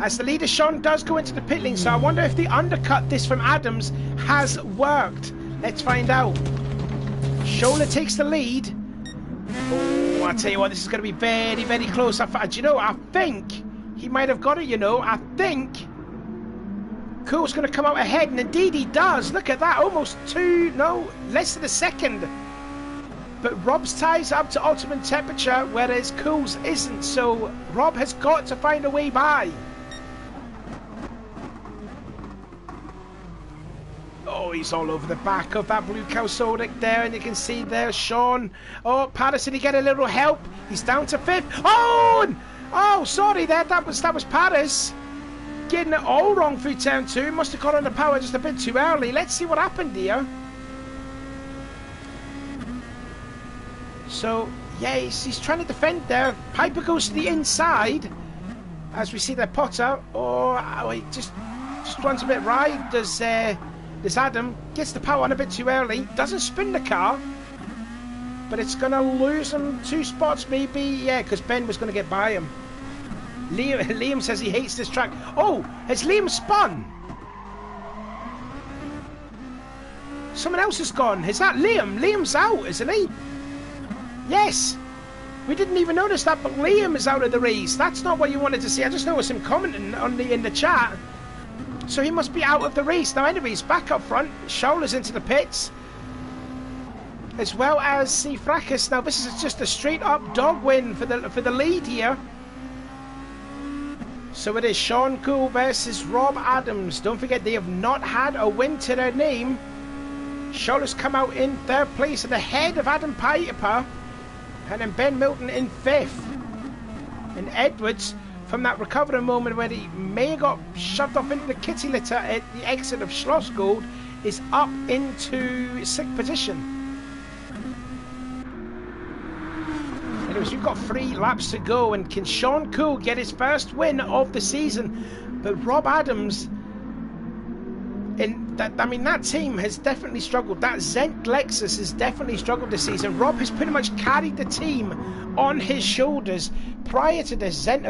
As the leader, Sean does go into the pit lane, so I wonder if the undercut this from Adams has worked. Let's find out. Shola takes the lead. Oh, I tell you what, this is going to be very, very close. You know, I think he might have got it, you know. I think Cool's going to come out ahead, and indeed he does. Look at that, almost less than a second. But Rob's ties up to ultimate temperature, whereas Cool's isn't. So Rob has got to find a way by. Oh, he's all over the back of that blue Calsonic there, and you can see there Sean. Oh, Patterson, he get a little help. He's down to 5th. Oh, sorry there. That was Paris. Getting it all wrong through turn 2. Must have got on the power just a bit too early. Let's see what happened here. So, yeah, he's trying to defend there. Piper goes to the inside. As we see there, Potter. Oh, he just runs a bit right. Does Adam. Gets the power on a bit too early. Doesn't spin the car. But it's going to lose him 2 spots maybe. Yeah, because Ben was going to get by him. Liam says he hates this track. Oh, has Liam spun? Someone else has gone. Is that Liam? Liam's out, isn't he? Yes. We didn't even notice that, but Liam is out of the race. That's not what you wanted to see. I just noticed him commenting in the chat. So he must be out of the race. Now anyways, back up front. Shaula's into the pits, as well as C. Fracas. Now this is just a straight up dog win for the lead here. So it is Sean Cool versus Rob Adams. Don't forget, they have not had a win to their name. Shola's come out in third place at the head of Adam Piper, and then Ben Milton in fifth. And Edwards, from that recovering moment where he may have got shoved off into the kitty litter at the exit of Schlossgold, is up into sixth position. Anyways, we've got 3 laps to go, and can Sean Cool get his first win of the season? But Rob Adams, that team has definitely struggled. That Zent Lexus has definitely struggled this season. Rob has pretty much carried the team on his shoulders. Prior to this, Zent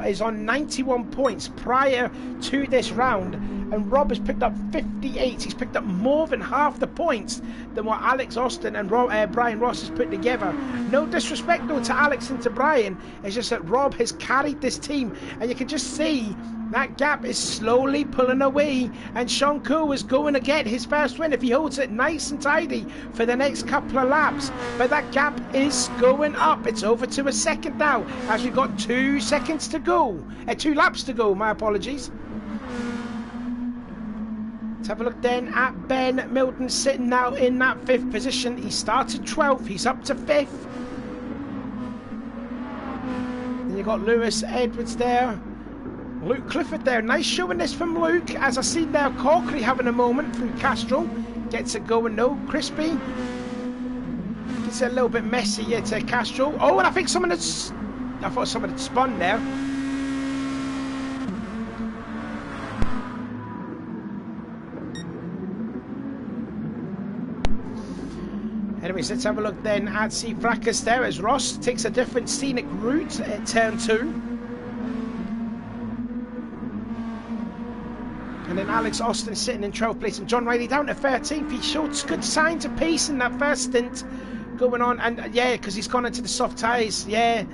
is on 91 points prior to this round, and Rob has picked up 58. He's picked up more than half the points than what Alex Austin and Brian Ross has put together. No disrespect though to Alex and to Brian, it's just that Rob has carried this team, and you can just see that gap is slowly pulling away, and Sean Cool is going to get his first win if he holds it nice and tidy for the next couple of laps. But that gap is going up. It's over to a second now, as we've got 2 seconds to go. 2 laps to go, my apologies. Let's have a look then at Ben Milton, sitting now in that 5th position. He started 12th, he's up to 5th. Then you've got Lewis Edwards there. Luke Clifford there, nice showing this from Luke, as I see there Corkery having a moment through Castro, gets it going, no, Crispy, gets it a little bit messy here to Castro. Oh, and I think I thought someone had spun there. Anyways, let's have a look then at C. Fracas there, as Ross takes a different scenic route at turn 2. And then Alex Austin sitting in 12th place, and John Riley down to 13th. He showed good signs of pace in that first stint going on, and yeah, because he's gone into the soft tyres. Yeah,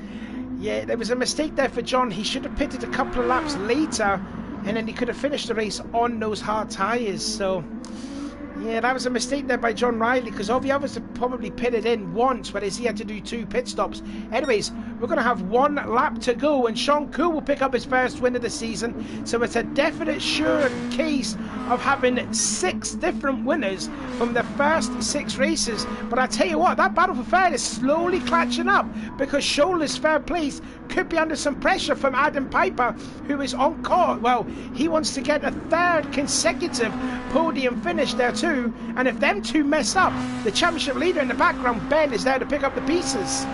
there was a mistake there for John. He should have pitted a couple of laps later, and then he could have finished the race on those hard tyres. So yeah, that was a mistake there by John Riley, because all the others have probably pitted in once, whereas he had to do 2 pit stops. Anyways, we're going to have 1 lap to go, and Sean Cool will pick up his first win of the season. So it's a definite sure case of having 6 different winners from the first 6 races. But I tell you what, that battle for third is slowly catching up, because Shola's third place could be under some pressure from Adam Piper, who is on court. Well, he wants to get a 3rd consecutive podium finish there too. And if them 2 mess up, the championship leader in the background, Ben, is there to pick up the pieces.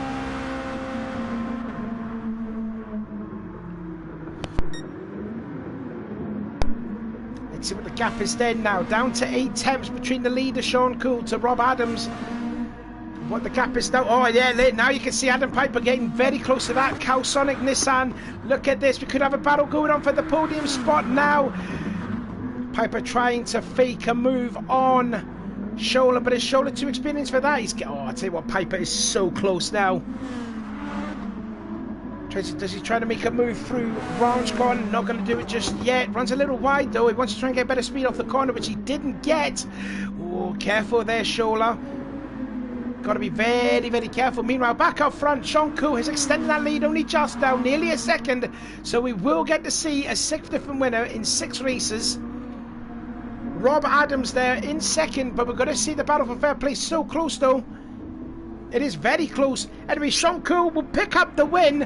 Let's see what the gap is then now. Down to 8 tenths between the leader, Sean Cool, to Rob Adams. What the gap is now. Oh yeah, now you can see Adam Piper getting very close to that. Calsonic Nissan. Look at this. We could have a battle going on for the podium spot now. Piper trying to fake a move on Shola, but is Shola too experienced for that? I tell you what, Piper is so close now. Does he try to make a move through Ranchcon? Not going to do it just yet. Runs a little wide though. He wants to try and get better speed off the corner, which he didn't get. Oh, careful there, Shola. Got to be very, very careful. Meanwhile, back up front, Sean Cool has extended that lead only just now, nearly a second. So we will get to see a 6th different winner in 6 races. Rob Adams there in 2nd, but we're going to see the battle for third place so close though. It is very close. Anyway, Sean Cool will pick up the win,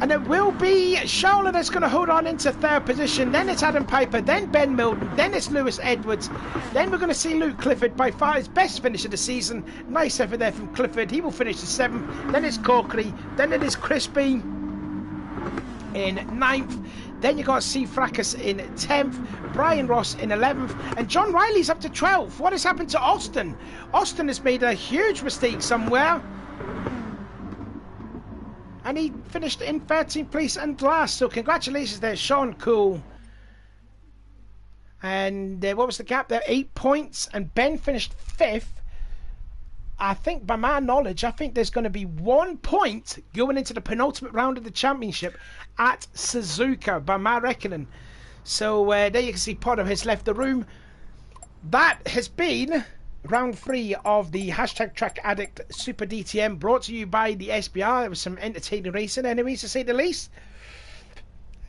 and it will be Shola that's going to hold on into 3rd position. Then it's Adam Piper, then Ben Milton, then it's Lewis Edwards, then we're going to see Luke Clifford, by far his best finish of the season. Nice effort there from Clifford. He will finish the 7th. Then it's Corkery, then it is Crispy in 9th. Then you got C. Fracas in 10th, Brian Ross in 11th, and John Riley's up to 12th. What has happened to Austin? Austin has made a huge mistake somewhere, and he finished in 13th place and last. So congratulations there, Sean Cool. And what was the gap there? 8 points, and Ben finished 5th. I think, by my knowledge, I think there's going to be 1 point going into the penultimate round of the championship at Suzuka, by my reckoning. So there you can see Potter has left the room. That has been round 3 of the Hashtag Track Addict Super DTM, brought to you by the SBR. There was some entertaining racing, anyways, to say the least.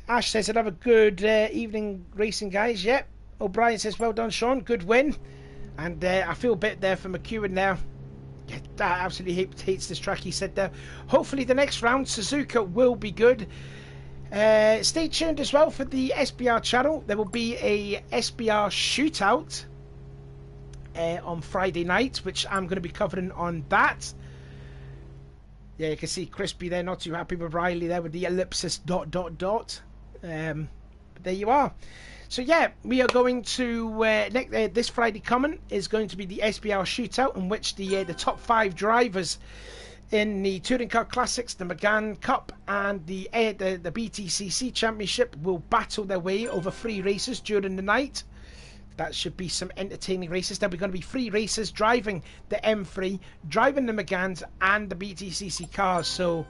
Ash says, "I'd have a good evening racing, guys." Yep. O'Brien says, "Well done, Sean. Good win." And I feel a bit there for McEwen now. Yeah, I absolutely hates this track, he said there. Hopefully the next round, Suzuka will be good. Stay tuned as well for the SBR channel. There will be a SBR shootout on Friday night, which I'm going to be covering on that. Yeah, you can see Crispy there, not too happy with Riley there with the ellipsis ... But there you are. So yeah, we are going to this Friday coming is going to be the SBR shootout, in which the top 5 drivers in the Touring Car Classics, the McGann Cup, and the BTCC Championship will battle their way over 3 races during the night. That should be some entertaining races. There'll be going to be 3 races driving the M3, driving the McGanns, and the BTCC cars. So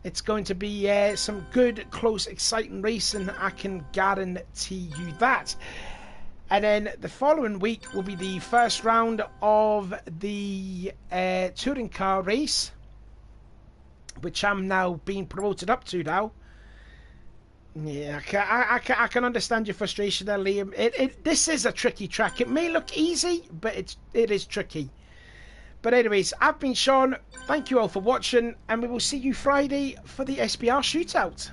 it's going to be some good, close, exciting racing. I can guarantee you that. And then the following week will be the first round of the touring car race, which I'm now being promoted up to now. Yeah, I can understand your frustration there, Liam. This is a tricky track. It may look easy, but it is tricky. But anyways, I've been Sean. Thank you all for watching, and we will see you Friday for the SBR shootout.